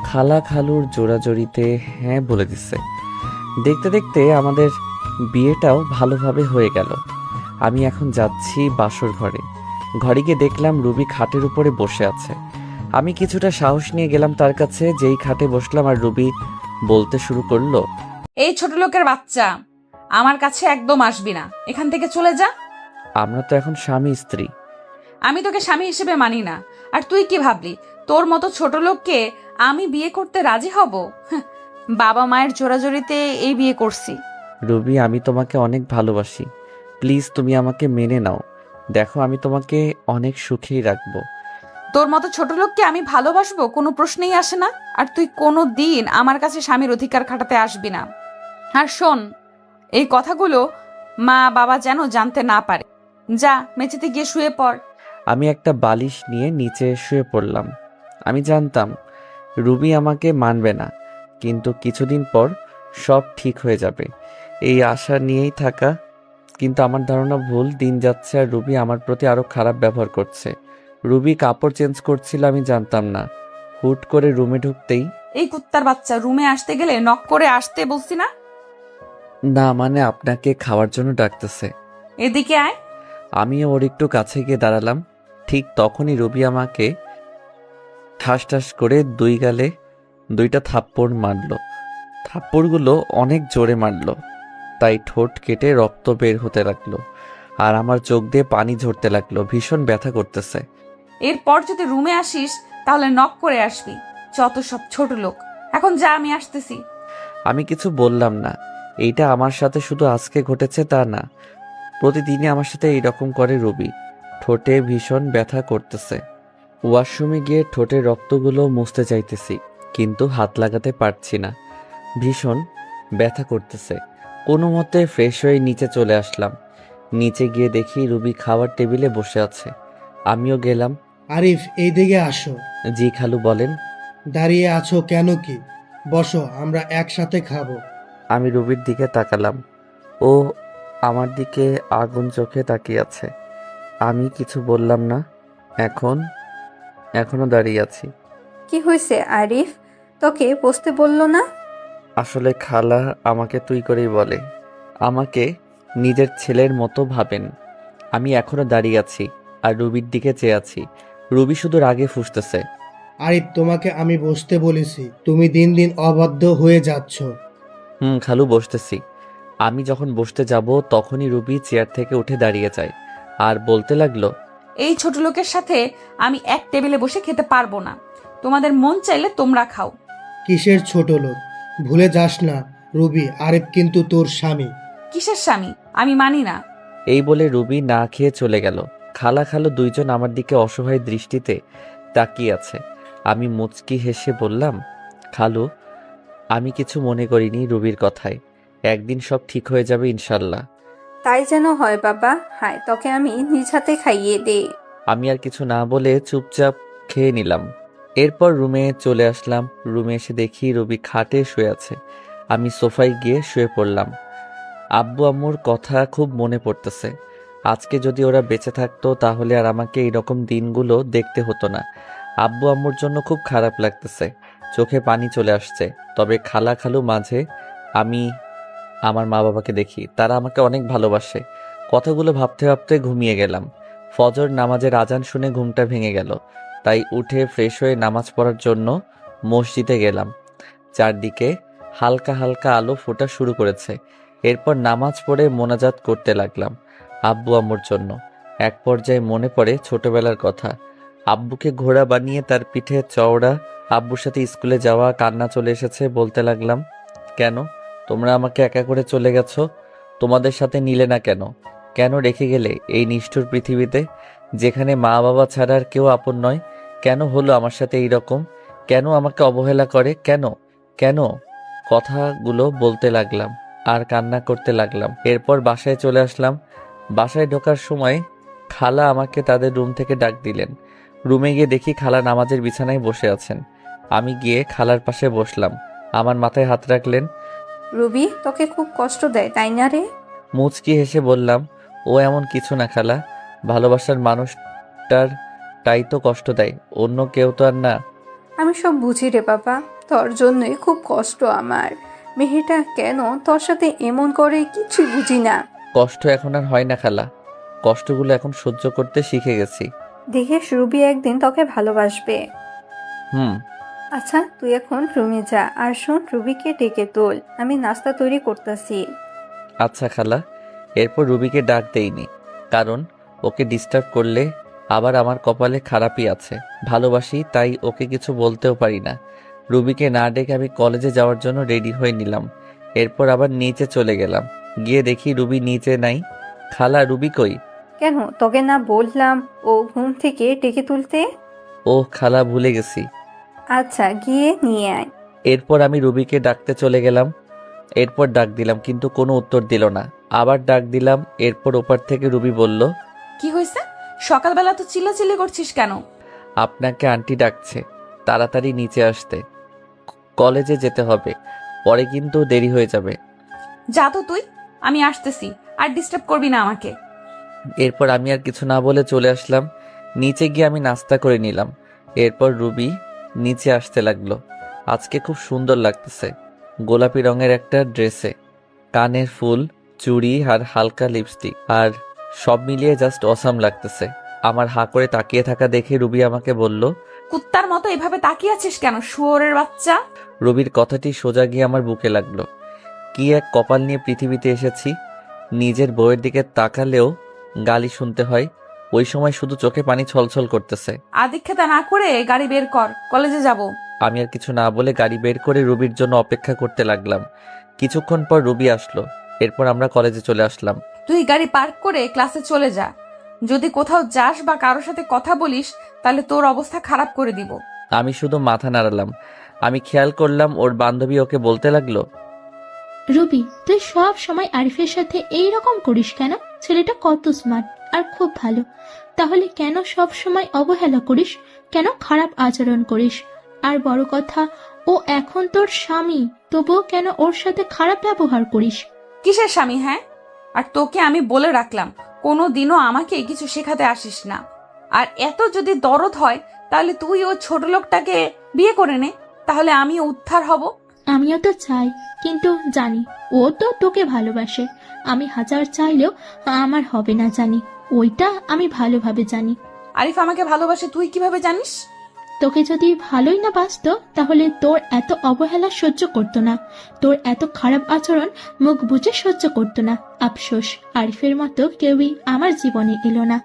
খালা খালুর জোড়াজড়িতে হ্যাঁ বলে দিচ্ছে। দেখতে দেখতে আমাদের বিয়েটাও ভালোভাবে হয়ে গেল। আমি এখন যাচ্ছি বাসর ঘরে। ঘরে গিয়ে দেখলাম রুবি খাটের উপরে বসে আছে। আমি কিছুটা সাহস নিয়ে গেলাম তার কাছে। যেই খাটে বসলাম আর রুবি বলতে শুরু করলো, এই ছোট লোকের বাচ্চা, আমার কাছে একদম আসবি না, এখান থেকে চলে যা। আমরা তো এখন স্বামী স্ত্রী। আমি তোকে স্বামী হিসেবে মানি না। আর তুই কি ভাবলি তোর মতো ছোট লোককে আমি বিয়ে করতে রাজি হব? হ্যাঁ, বাবা মায়ের জোরাজোরিতে এই বিয়ে করছি। রুবি, আমি তোমাকে অনেক ভালোবাসি, প্লিজ তুমি আমাকে মেনে নাও। দেখো, আমি তোমাকে অনেক সুখেই রাখবো। তোর মতো ছোট লোককে আমি ভালোবাসবো কোনো প্রশ্নেই আসে না। আর তুই কোনো দিন আমার কাছে স্বামীর অধিকার খাটাতে আসবি না। আর শোন, এই কথাগুলো মা বাবা যেন জানতে না পারে। যা, মেঝেতে গিয়ে শুয়ে পড়। আমি একটা বালিশ নিয়ে নিচে শুয়ে পড়লাম। আমি জানতাম রুবি আমাকে মানবে না, কিন্তু কিছুদিন পর সব ঠিক হয়ে যাবে এই আশা নিয়েই থাকা। কিন্তু আমার ধারণা ভুল। দিন যাচ্ছে আর রুবি আমার প্রতি আরো খারাপ ব্যবহার করছে। রুবি কাপড় চেঞ্জ করছিল, আমি জানতাম না। হুট করে রুমে ঢুকতেই, এই কুত্তার বাচ্চা, রুমে আসতে গেলে নক করে আসতে বলছি না? না মানে আপনাকে খাওয়ার জন্য ডাকতেছে। এদিকে আয়। আমিও ওর একটু কাছে গিয়ে দাঁড়ালাম। ঠিক তখনই রুবি আমাকে ঠাস ঠাস করে দুই গালে দুইটা থাপ্পড় মারল। থাপ্পড়গুলো অনেক জোরে মারল, তাই ঠোঁট কেটে রক্ত বের হতে লাগলো আর আমার চোখ দিয়ে পানি ঝরতে লাগলো। ভীষণ ব্যথা করতেছে। এরপর যদি রুমে আসিস তাহলে নক করে আসবি। যত সব ছোট লোক। এখন যা, আমি আসতেছি। আমি কিছু বললাম না। এইটা আমার সাথে শুধু আজকে ঘটেছে তা না, প্রতিদিনই আমার সাথে এইরকম করে রুবি। ঠোঁটে ভীষণ ব্যথা করতেছে। ওয়াশরুমে গিয়ে ঠোঁটের রক্তগুলো মুছতে চাইতেছি, কিন্তু হাত লাগাতে পারছি না। ভীষণ ব্যথা করতেছে। কোনো মতে ফ্রেশ হয়ে নিচে চলে আসলাম। নিচে গিয়ে দেখি রুবি খাওয়ার টেবিলে বসে আছে। আমিও গেলাম। আরিফ, এই দিকে আসো। জি খালু, বলেন। দাঁড়িয়ে আছো কেন? কি বসো, আমরা একসাথে খাবো। আমি রুবির দিকে তাকালাম। ও আমার দিকে আগুন চোখে তাকিয়ে আছে। আমি কিছু বললাম না। এখনো দাঁড়িয়ে আছি। কি হয়েছে আরিফ? তোকে বসতে বললো না? আসলে খালা আমাকে তুই করেই বলে। আমাকে নিজের ছেলের মতো ভাবেন। আমি এখনো দাঁড়িয়ে আছি আর রুবির দিকে চেয়ে আছি। রুবি শুধু রাগে ফুঁসতেছে। আরিফ, তোমাকে আমি বসতে বলেছি, তুমি দিন দিন অবাধ্য হয়ে যাচ্ছ। খালু, বসতেছি। আমি যখন বসতে যাব তখনই রুবি চেয়ার থেকে উঠে দাঁড়িয়ে যায় আর বলতে লাগলো, এই ছোট লোকের সাথে আমি এক টেবিলে বসে খেতে পারবো না। তোমাদের মন চাইলে তোমরা খাও। কিসের ছোট লোক? ভুলে যাস না রুবি, আরিফ কিন্তু তোর স্বামী। কিসের স্বামী? আমি মানি না। এই বলে রুবি না খেয়ে চলে গেল। খালা খালু দুইজন আমার দিকে অসহায় দৃষ্টিতে তাকিয়ে আছে। আমি মুচকি হেসে বললাম, খালু, আমি কিছু মনে করিনি রুবির কথায়। একদিন সব ঠিক হয়ে যাবে ইনশাল্লাহ। তাই যেন হয় বাবা। হায়, তোকে আমি নিজ হাতে খাইয়ে দে। আমি আর কিছু না বলে চুপচাপ খেয়ে নিলাম। এরপর রুমে চলে আসলাম। রুমে এসে দেখি রুবি খাটে শুয়ে আছে। আমি সোফায় গিয়ে শুয়ে পড়লাম। আব্বু আম্মুর কথা খুব মনে পড়তেছে। আজকে যদি ওরা বেঁচে থাকতো তাহলে আর আমাকে এইরকম দিনগুলো দেখতে হতো না। আব্বু আম্মুর জন্য খুব খারাপ লাগতেছে। চোখে পানি চলে আসছে। তবে খালা খালু মাঝে আমি আমার মা বাবাকে দেখি, তারা আমাকে অনেক ভালোবাসে। কথাগুলো ভাবতে ভাবতে ঘুমিয়ে গেলাম। ফজর নামাজের আজান শুনে ঘুমটা ভেঙে গেল। তাই উঠে ফ্রেশ হয়ে নামাজ পড়ার জন্য মসজিদে গেলাম। চারদিকে হালকা হালকা আলো ফোটা শুরু করেছে। এরপর নামাজ পড়ে মোনাজাত করতে লাগলাম আব্বু আম্মুর জন্য। এক পর্যায়ে মনে পড়ে ছোটবেলার কথা। আব্বুকে ঘোড়া বানিয়ে তার পিঠে চওড়া, আব্বুর সাথে স্কুলে যাওয়া, কান্না চলে এসেছে। বলতে লাগলাম, কেন তোমরা আমাকে একা করে চলে গেছো? তোমাদের সাথে নিলে না কেন? কেন রেখে গেলে এই নিষ্ঠুর পৃথিবীতে, যেখানে মা বাবা ছাড়া আর কেউ আপন নয়? কেন হলো আমার সাথে এইরকম? কেন আমাকে অবহেলা করে? কেন কেন? কথাগুলো বলতে লাগলাম আর কান্না করতে লাগলাম। এরপর বাসায় চলে আসলাম। বাসায় ঢোকার সময় খালা আমাকে তাদের রুম থেকে ডাক দিলেন। রুমে গিয়ে দেখি খালা নামাজের বিছানায় বসে আছেন। আমি গিয়ে খালার পাশে বসলাম। আমার মাথায় হাত রাখলেন। রুবি, তোকে খুব কষ্ট দেয় তাই না রে? মুচকি হেসে বললাম, ও এমন কিছু না খালা, ভালোবাসার মানুষটার তাই তো কষ্ট দেয়, অন্য কেউ তো আর না। আমি সব বুঝি রে বাবা, তোর জন্যই খুব কষ্ট আমার। মেয়েটা কেন তোর সাথে এমন করে কিছুই বুঝি না। কষ্ট এখন আর হয় না খালা, কষ্টগুলো এখন সহ্য করতে শিখে গেছি। দেখিস রুবি একদিন তোকে ভালোবাসবে। হুম। আচ্ছা তুই এখন রুমে যা, আর শোন রুবিকে ডেকে তোল, আমি নাস্তা তৈরি করতেছি। আচ্ছা খালা। এরপর রুবিকে ডাক দেইনি, কারণ ওকে ডিস্টার্ব করলে আবার আমার কপালে খারাপই আছে। ভালোবাসি তাই ওকে কিছু বলতেও পারি না। রুবিকে না ডেকে আমি কলেজে যাওয়ার জন্য রেডি হয়ে নিলাম। এরপর আবার নিচে চলে গেলাম, গিয়ে দেখি রুবি নিচে নাই। খালা, রুবি কই? কেন তোকে না বললাম ও ঘুম থেকে ডেকে তুলতে? ও খালা, ভুলে গেছি। আচ্ছা গিয়ে নিয়ে আয়। এরপর আমি রুবিকে ডাকতে চলে গেলাম। এরপর ডাক দিলাম কিন্তু কোনো উত্তর দিল না। আবার ডাক দিলাম, এরপর ওপার থেকে রুবি বলল, কি হয়েছে? সকালবেলা তো চিল্লাচিল্লি করছিস কেন? আপনাকে আন্টি ডাকছে, তাড়াতাড়ি নিচে আসতে, কলেজে যেতে হবে, পরে কিন্তু দেরি হয়ে যাবে। যা তো তুই, আমি আসতেছি, আর ডিস্টার্ব করবি না আমাকে। এরপর আমি আর কিছু না বলে চলে আসলাম। নিচে গিয়ে আমি নাস্তা করে নিলাম। এরপর রুবি নিচে আসতে লাগলো। আজকে খুব সুন্দর লাগতেছে, গোলাপি রঙের একটা ড্রেসে, কানের ফুল, চুড়ি আর হালকা লিপস্টিক, আর সব মিলিয়ে জাস্ট অসাম লাগতেছে। আমার হা করে তাকিয়ে থাকা দেখে রুবি আমাকে বলল, কুত্তার মতো এভাবে তাকিয়ে আছিস কেন, শুয়োরের বাচ্চা? রুবির কথাটি সোজা গিয়ে আমার বুকে লাগলো। কি এক কপাল নিয়ে পৃথিবীতে এসেছি, নিজের বউয়ের দিকে তাকালেও গালি শুনতে হয়। ওই সময় শুধু চোখে পানি ছলছল করতেছে। আদিক্ষেতা না করে গাড়ি বের কর, কলেজে যাব। আমি আর কিছু না বলে গাড়ি বের করে রুবির জন্য অপেক্ষা করতে লাগলাম। কিছুক্ষণ পর রুবি আসলো। এরপর আমরা কলেজে চলে আসলাম। তুই গাড়ি পার্ক করে ক্লাসে চলে যা। যদি কোথাও যাস বা কারোর সাথে কথা বলিস তাহলে তোর অবস্থা খারাপ করে দিব। আমি শুধু মাথা নাড়ালাম। আমি খেয়াল করলাম ওর বান্ধবী ওকে বলতে লাগলো, রুবি, তুই সব সময় আরিফের সাথে এই রকম করিস কেন? ছেলেটা কত স্মার্ট আর খুব ভালো, তাহলে কেন সব সময় অবহেলা করিস, কেন খারাপ আচরণ করিস? আর বড় কথা, ও এখন তোর স্বামী, তবুও কেন ওর সাথে খারাপ ব্যবহার করিস? কিসের স্বামী? হ্যাঁ, আর তোকে আমি বলে রাখলাম কোনো দিনও আমাকে কিছু শেখাতে আসিস না। আর এত যদি দরদ হয় তাহলে তুই ও ছোট লোকটাকে বিয়ে করে নে, তাহলে আমিও উদ্ধার হব। আমিও তো চাই, কিন্তু জানি ও তো তোকে ভালোবাসে। আমি হাজার চাইলেও আমার হবে না, জানি, ওইটা আমি ভালোভাবে জানি। আরিফ আমাকে ভালোবাসে তুই কিভাবে জানিস? তোকে যদি ভালোই না বাসতো তাহলে তোর এত অবহেলা সহ্য করতো না, তোর এত খারাপ আচরণ মুখ বুঝে সহ্য করতো না। আফসোস, আরিফের মতো কেউই আমার জীবনে এলো না।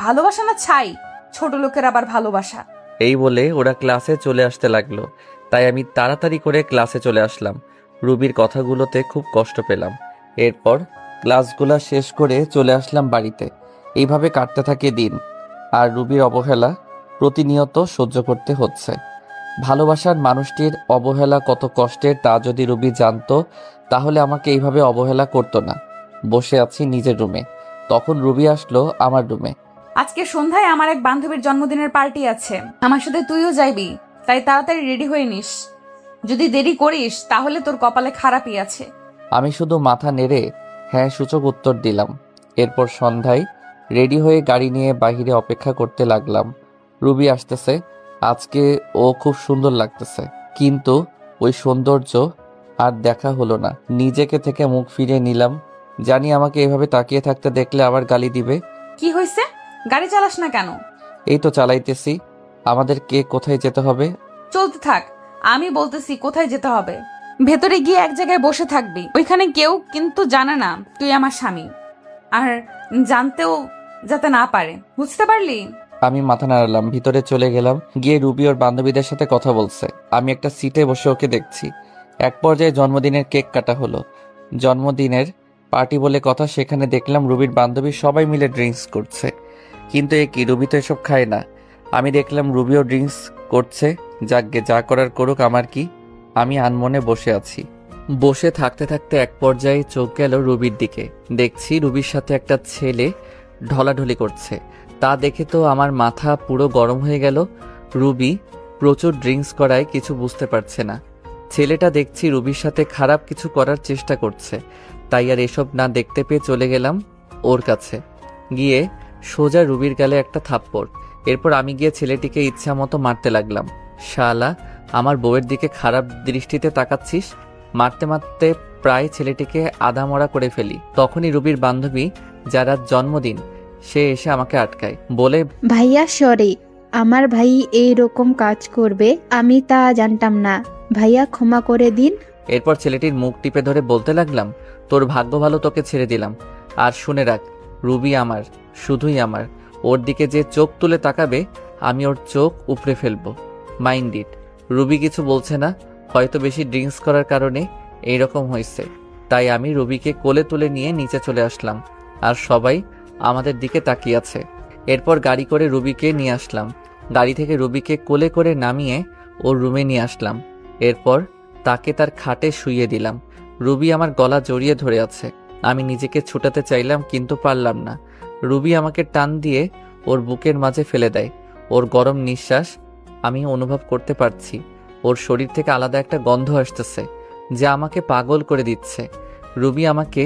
ভালোবাসা না ছাই, ছোট লোকের আবার ভালোবাসা। এই বলে ওরা ক্লাসে চলে আসতে লাগলো। তাই আমি তাড়াতাড়ি করে ক্লাসে চলে আসলাম। রুবির কথাগুলোতে খুব কষ্ট পেলাম। এরপর ক্লাসগুলা শেষ করে চলে আসলাম বাড়িতে। এইভাবে কাটতে থাকে দিন, আর রুবির অবহেলা প্রতিনিয়ত সহ্য করতে হচ্ছে। ভালোবাসার মানুষটির অবহেলা কত কষ্টের তা যদি রুবি জানতো তাহলে আমাকে এইভাবে অবহেলা করতো না। বসে আছি নিজের রুমে, তখন রুবি আসলো আমার রুমে। আজকে সন্ধ্যায় আমার এক বান্ধবীর জন্মদিনের পার্টি আছে, আমার সাথে তুইও যাইবি, তাই তাড়াতাড়ি রেডি হয়ে নিস। যদি দেরি করিস তাহলে তোর কপালে খারাপই আছে। আমি শুধু মাথা নেড়ে হ্যাঁ সূচক উত্তর দিলাম। এরপর সন্ধ্যায় রেডি হয়ে গাড়ি নিয়ে বাহিরে অপেক্ষা করতে লাগলাম। রুবি আসতেছে, আজকে ও খুব সুন্দর লাগতেছে, কিন্তু ওই সৌন্দর্য আর দেখা হলো না। নিজেকে থেকে মুখ ফিরিয়ে নিলাম, জানি আমাকে এভাবে তাকিয়ে থাকতে দেখলে আবার গালি দিবে। কি হয়েছে? গাড়ি চালাস না কেন? এই তো চালাইতেছি। আমাদের কে কোথায় যেতে হবে? চলতে থাক, আমি বলতেছি কোথায় যেতে হবে। ভেতরে গিয়ে এক জায়গায় বসে থাকবি, ওইখানে কেউ কিন্তু জানে না তুই আমার স্বামী, আর জানতেও যাতে না পারে, বুঝতে পারলি? আমি মাথা নাড়ালাম, ভিতরে চলে গেলাম। গিয়ে রুবি ওর বান্ধবীদের সাথে কথা বলছে। আমি একটা সিটে বসে ওকে দেখছি। এক পর্যায়ে জন্মদিনের কেক কাটা হলো। জন্মদিনের পার্টি বলে কথা, সেখানে দেখলাম রুবির বান্ধবী সবাই মিলে ড্রিঙ্কস করছে। কিন্তু এ কি, রুবি তো এসব খায় না। আমি দেখলাম রুবিও ড্রিঙ্কস করছে। যাকগে, যা করার করুক, আমার কি। আমি আনমনে বসে আছি। বসে থাকতে থাকতে এক পর্যায়ে চোখ গেল রুবির দিকে। দেখছি রুবির সাথে একটা ছেলে ঢলাঢলি করছে। তা দেখে তো আমার মাথা পুরো গরম হয়ে গেল। রুবি প্রচুর ড্রিঙ্কস করায় কিছু বুঝতে পারছে না। ছেলেটা দেখছি রুবির সাথে খারাপ কিছু করার চেষ্টা করছে, তাই আর এসব না দেখতে পেয়ে চলে গেলাম। ওর কাছে গিয়ে সোজা রুবির গালে একটা থাপ্পড়। এরপর আমি গিয়ে ছেলেটিকে ইচ্ছা মতো মারতে লাগলাম। শালা, আমার বউয়ের দিকে খারাপ দৃষ্টিতে তাকাচ্ছিস? মারতে মারতে প্রায় ছেলেটিকে আধামরা করে ফেলি। তখনই রুবির বান্ধবী, যার আজ জন্মদিন, সে এসে আমাকে আটকায়, বলে, ভাইয়া সরি, আমার ভাই এই রকম কাজ করবে আমি তা জানতাম না, ভাইয়া ক্ষমা করে দিন। এরপর ছেলেটির মুখ টিপে ধরে বলতে লাগলাম, তোর ভাগ্য ভালো, তোকে ছেড়ে দিলাম। আর শুনে রাখ, রুবি আমার, শুধুই আমার। ওর দিকে যে চোখ তুলে তাকাবে আমি ওর চোখ উপড়ে ফেলবো। Mind it. রুবি কিছু বলছে না, হয়তো বেশি ড্রিঙ্কস করার কারণে এইরকম হয়েছে। তাই আমি রুবিকে কোলে তুলে নিয়ে নিচে চলে আসলাম, আর সবাই আমাদের দিকে তাকিয়ে আছে। এরপর গাড়ি করে রুবিকে নিয়ে আসলাম। গাড়ি থেকে রুবিকে কোলে করে নামিয়ে ওর রুমে নিয়ে আসলাম। এরপর তাকে তার খাটে শুইয়ে দিলাম। রুবি আমার গলা জড়িয়ে ধরে আছে। আমি নিজেকে ছুটাতে চাইলাম, কিন্তু পারলাম না। রুবি আমাকে টান দিয়ে ওর বুকের মাঝে ফেলে দেয়। ওর গরম নিঃশ্বাস আমি অনুভব করতে পারছি। ওর শরীর থেকে আলাদা একটা গন্ধ আসতেছে, যা আমাকে পাগল করে দিচ্ছে। রুবি আমাকে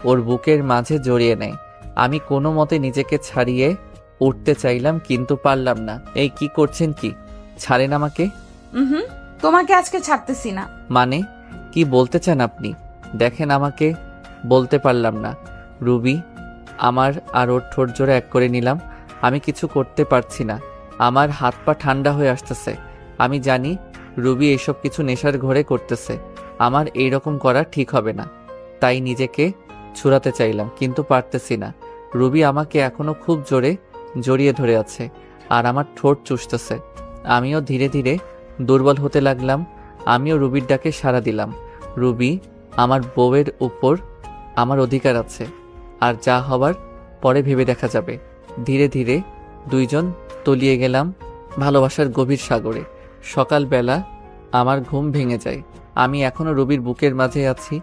ওর বুকের মাঝে জড়িয়ে নেয়। আমি কোনো মতে নিজেকে ছাড়িয়ে উঠতে চাইলাম, কিন্তু পারলাম না। এই কি করছেন? কি ছাড়েন আমাকে। তোমাকে আজকে ছাড়তেছি না। মানে কি বলতে চান আপনি? দেখেন, আমাকে বলতে পারলাম না। রুবি আমার আর ওর ঠোঁট জোড়া এক করে নিলাম। আমি কিছু করতে পারছি না। আমার হাত পা ঠান্ডা হয়ে আসতেছে। আমি জানি রুবি এসব কিছু নেশার ঘরে করতেছে। আমার এইরকম করা ঠিক হবে না, তাই নিজেকে ছুড়াতে চাইলাম, কিন্তু পারতেছি না। রুবি আমাকে এখনো খুব জোরে জড়িয়ে ধরে আছে, আর আমার ঠোঁট চুষতেছে। আমিও ধীরে ধীরে দুর্বল হতে লাগলাম। আমিও রুবির ডাকে সাড়া দিলাম। রুবি, আমার বউয়ের উপর আমার অধিকার আছে, আর যা হবার পরে ভেবে দেখা যাবে। ধীরে ধীরে দুইজন তলিয়ে গেলাম ভালোবাসার গভীর সাগরে। সকালবেলা আমার ঘুম ভেঙে যায়। আমি এখনো রুবির বুকের মাঝে আছি,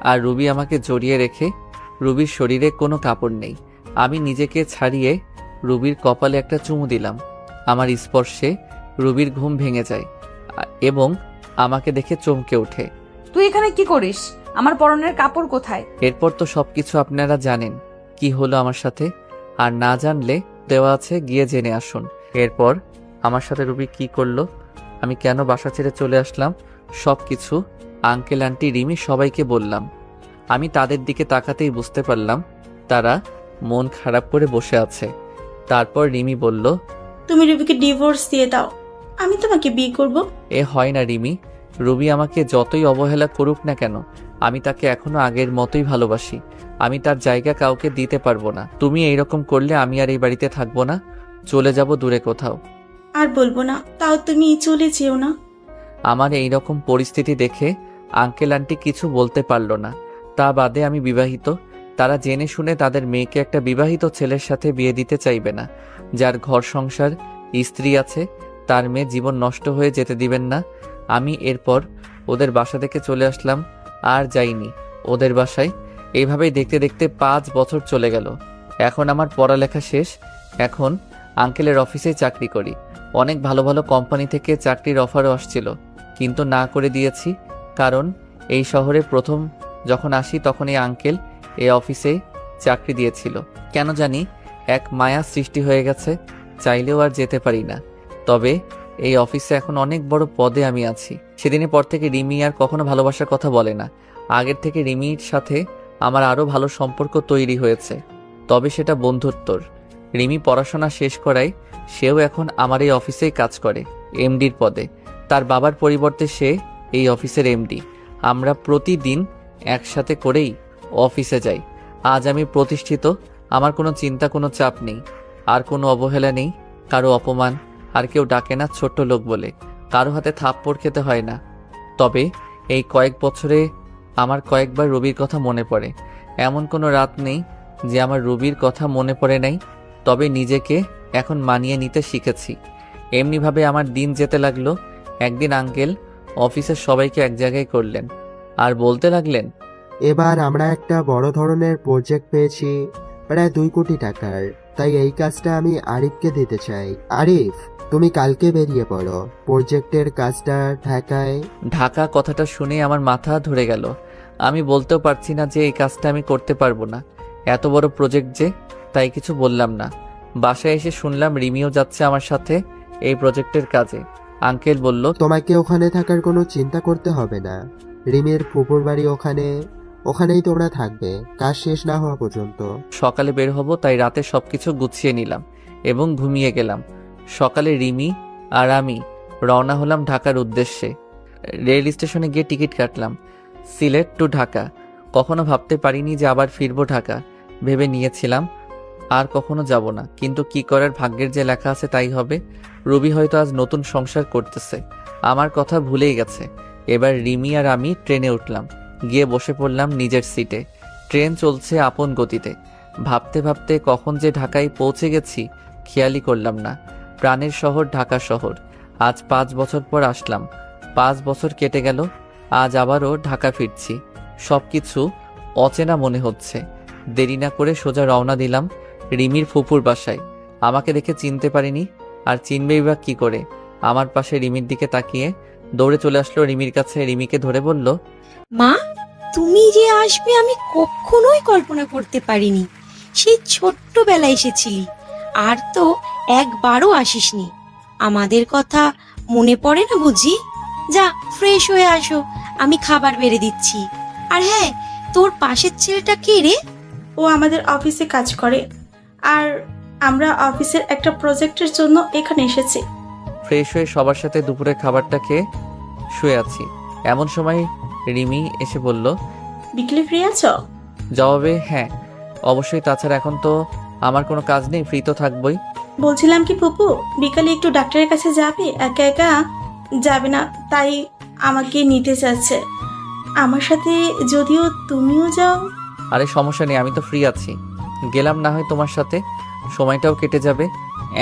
আর রুবি আমাকে জড়িয়ে রেখে। রুবির শরীরে কোনো কাপড় নেই। আমি নিজেকে ছাড়িয়ে রুবির কপালে একটা চুমু দিলাম। আমার স্পর্শে রুবির ঘুম ভেঙে যায় এবং আমাকে দেখে চমকে ওঠে। তুই এখানে কি করিস? আমার পরনের কাপড় কোথায়? এরপর তো সবকিছু আপনারা জানেন কি হলো আমার সাথে, আর না জানলে দেওয়া আছে, গিয়ে জেনে আসুন। এরপর আমার সাথে রুবি কি করলো, আমি কেন বাসা ছেড়ে চলে আসলাম, সবকিছু আঙ্কেল, আন্টি, রিমি সবাইকে বললাম। আমি তাদের দিকে তাকাতেই বুঝতে পারলাম তারা মন খারাপ করে বসে আছে। তারপর রিমি বলল, তুমি রুবিকে ডিভোর্স দিয়ে দাও, আমি তোমাকে বিয়ে করব। এ হয় না রিমি। রুবি আমাকে যতই অবহেলা করুক না কেন, আমি তাকে এখনো আগের মতোই ভালোবাসি। আমি তার জায়গা কাউকে দিতে পারবো না। তুমি এইরকম করলে আমি আর এই বাড়িতে থাকবো না, চলে যাব দূরে কোথাও। আর বলবো না, তাও তুমি চলে যেও না। আমার এইরকম পরিস্থিতি দেখে আঙ্কেল আন্টি কিছু বলতে পারলো না। তা বাদে আমি বিবাহিত। তারা জেনে শুনে তাদের মেয়েকে একটা বিবাহিত ছেলের সাথে বিয়ে দিতে চাইবে না, যার ঘর সংসার, স্ত্রী আছে। তার মেয়ে জীবন নষ্ট হয়ে যেতে দিবেন না। আমি এরপর ওদের বাসা থেকে চলে আসলাম, আর যাইনি ওদের বাসায়। এইভাবেই দেখতে দেখতে 5 বছর চলে গেল। এখন আমার পড়ালেখা শেষ। এখন আঙ্কেলের অফিসেই চাকরি করি। অনেক ভালো ভালো কোম্পানি থেকে চাকরির অফারও আসছিল, কিন্তু না করে দিয়েছি। কারণ এই শহরে প্রথম যখন আসি তখন এই আঙ্কেল এই অফিসে চাকরি দিয়েছিল। কেন জানি এক মায়া সৃষ্টি হয়ে গেছে, চাইলেও আর যেতে পারি না। তবে এই অফিসে এখন অনেক বড় পদে আমি আছি। সেদিনের পর থেকে রিমি আর কখনো ভালোবাসার কথা বলে না। আগের থেকে রিমির সাথে আমার আরও ভালো সম্পর্ক তৈরি হয়েছে, তবে সেটা বন্ধুত্বর। রিমি পড়াশোনা শেষ করায় সেও এখন আমার এই অফিসেই কাজ করে, এমডির পদে। তার বাবার পরিবর্তে সে এই অফিসের এমডি। আমরা প্রতিদিন একসাথে করেই অফিসে যাই। আজ আমি প্রতিষ্ঠিত। আমার কোনো চিন্তা, কোনো চাপ নেই, আর কোনো অবহেলা নেই, কারো অপমান। আর কেউ ডাকে না ছোট্ট লোক বলে, কারো হাতে থাপ্পড় খেতে হয় না। তবে এই কয়েক বছরে আমার কয়েকবার রবির কথা মনে পড়ে। এমন কোনো রাত নেই যে আমার রবির কথা মনে পড়ে নাই। তবে নিজেকে এখন মানিয়ে নিতে শিখেছি। এমনিভাবে আমার দিন যেতে লাগলো। একদিন আঙ্কেল অফিসের সবাইকে এক জায়গায় করলেন, আর বলতে লাগলেন, এবার আমরা একটা বড় ধরনের প্রজেক্ট পেয়েছি, প্রায় 2 কোটি টাকার। তাই এই কাজটা আমি আরিফকে দিতে চাই। আরিফ, তুমি কালকে বেরিয়ে পড়ো। প্রজেক্টের কাজটা ঢাকা কথাটা শুনে আমার মাথা ধরে গেল। আমি বলতেও পারছি না যে এই কাজটা আমি করতে পারবো না। এত বড় প্রজেক্ট যে, তাই কিছু বললাম না। বাসায় এসে শুনলাম রিমিও যাচ্ছে আমার সাথে এই প্রজেক্টের কাজে। আঙ্কেল বলল, তোমাকে ওখানে থাকার কোনো চিন্তা করতে হবে না। রিমির ফুপুর বাড়ি ওখানেই তোমরা থাকবে কাজ শেষ না হওয়া পর্যন্ত। সকালে বের হব, তাই রাতে সবকিছু গুছিয়ে নিলাম এবং ঘুমিয়ে গেলাম। সকালে রিমি আর আমি রওনা হলাম ঢাকার উদ্দেশ্যে। রেল স্টেশনে গিয়ে টিকিট কাটলাম, সিলেট টু ঢাকা। কখনো ভাবতে পারিনি যে আবার ফিরবো ঢাকা। ভেবে নিয়েছিলাম আর কখনো যাব না, কিন্তু কি করার, ভাগ্যের যে লেখা আছে তাই হবে। রবি হয়তো আজ নতুন সংসার করতেছে, আমার কথা ভুলেই গেছে। এবার রিমি আর আমি ট্রেনে উঠলাম, গিয়ে বসে পড়লাম নিজের সিটে। ট্রেন চলছে আপন গতিতে। ভাবতে ভাবতে কখন যে ঢাকায় পৌঁছে গেছি খেয়ালই করলাম না। প্রাণের শহর ঢাকা শহর। আজ 5 বছর পর আসলাম। 5 বছর কেটে গেল, আজ আবারও ঢাকা ফিরছি। সবকিছু অচেনা মনে হচ্ছে। দেরি না করে সোজা রওনা দিলাম রিমির ফুপুর বাসায়। আমাকে দেখে চিনতে পারিনি, আর চিনবেই বা কি করে। আমার পাশে রিমির দিকে তাকিয়ে দৌড়ে চলে আসলো রিমির কাছে। রিমিকে ধরে বলল, মা, তুমি যে আসবে আমি কখনোই কল্পনা করতে পারিনি। সেই ছোট্টবেলায় এসেছিলি, আর তো একবারও আসিসনি। আমাদের কথা মনে পড়ে না বুঝি? যা ফ্রেশ হয়ে আসো, আমি খাবার বেড়ে দিচ্ছি। আর হ্যাঁ, তোর পাশের ছেলেটা কে রে? ও আমাদের অফিসে কাজ করে, আর আমরা অফিসের একটা প্রজেক্টের জন্য এখানে এসেছি। ফ্রেশ হয়ে সবার সাথে দুপুরে খাবারটা খেয়ে শুয়ে আছি। এমন সময় রিমি এসে বলল, বিকেলে ফ্রি আছো? জবাবে হ্যাঁ অবশ্যই, তাছাড়া এখন তো আমার কোনো কাজ নেই, ফ্রি তো থাকবই। বলছিলাম কি ফুপু, বিকালে একটু ডাক্তারের কাছে যাবে? একা একা যাবে না, তাই আমাকে নিতে চাচ্ছে আমার সাথে, যদিও তুমিও যাও। আরে সমস্যা নেই, আমি তো ফ্রি আছি, গেলাম না হয় তোমার সাথে, সময়টাও কেটে যাবে।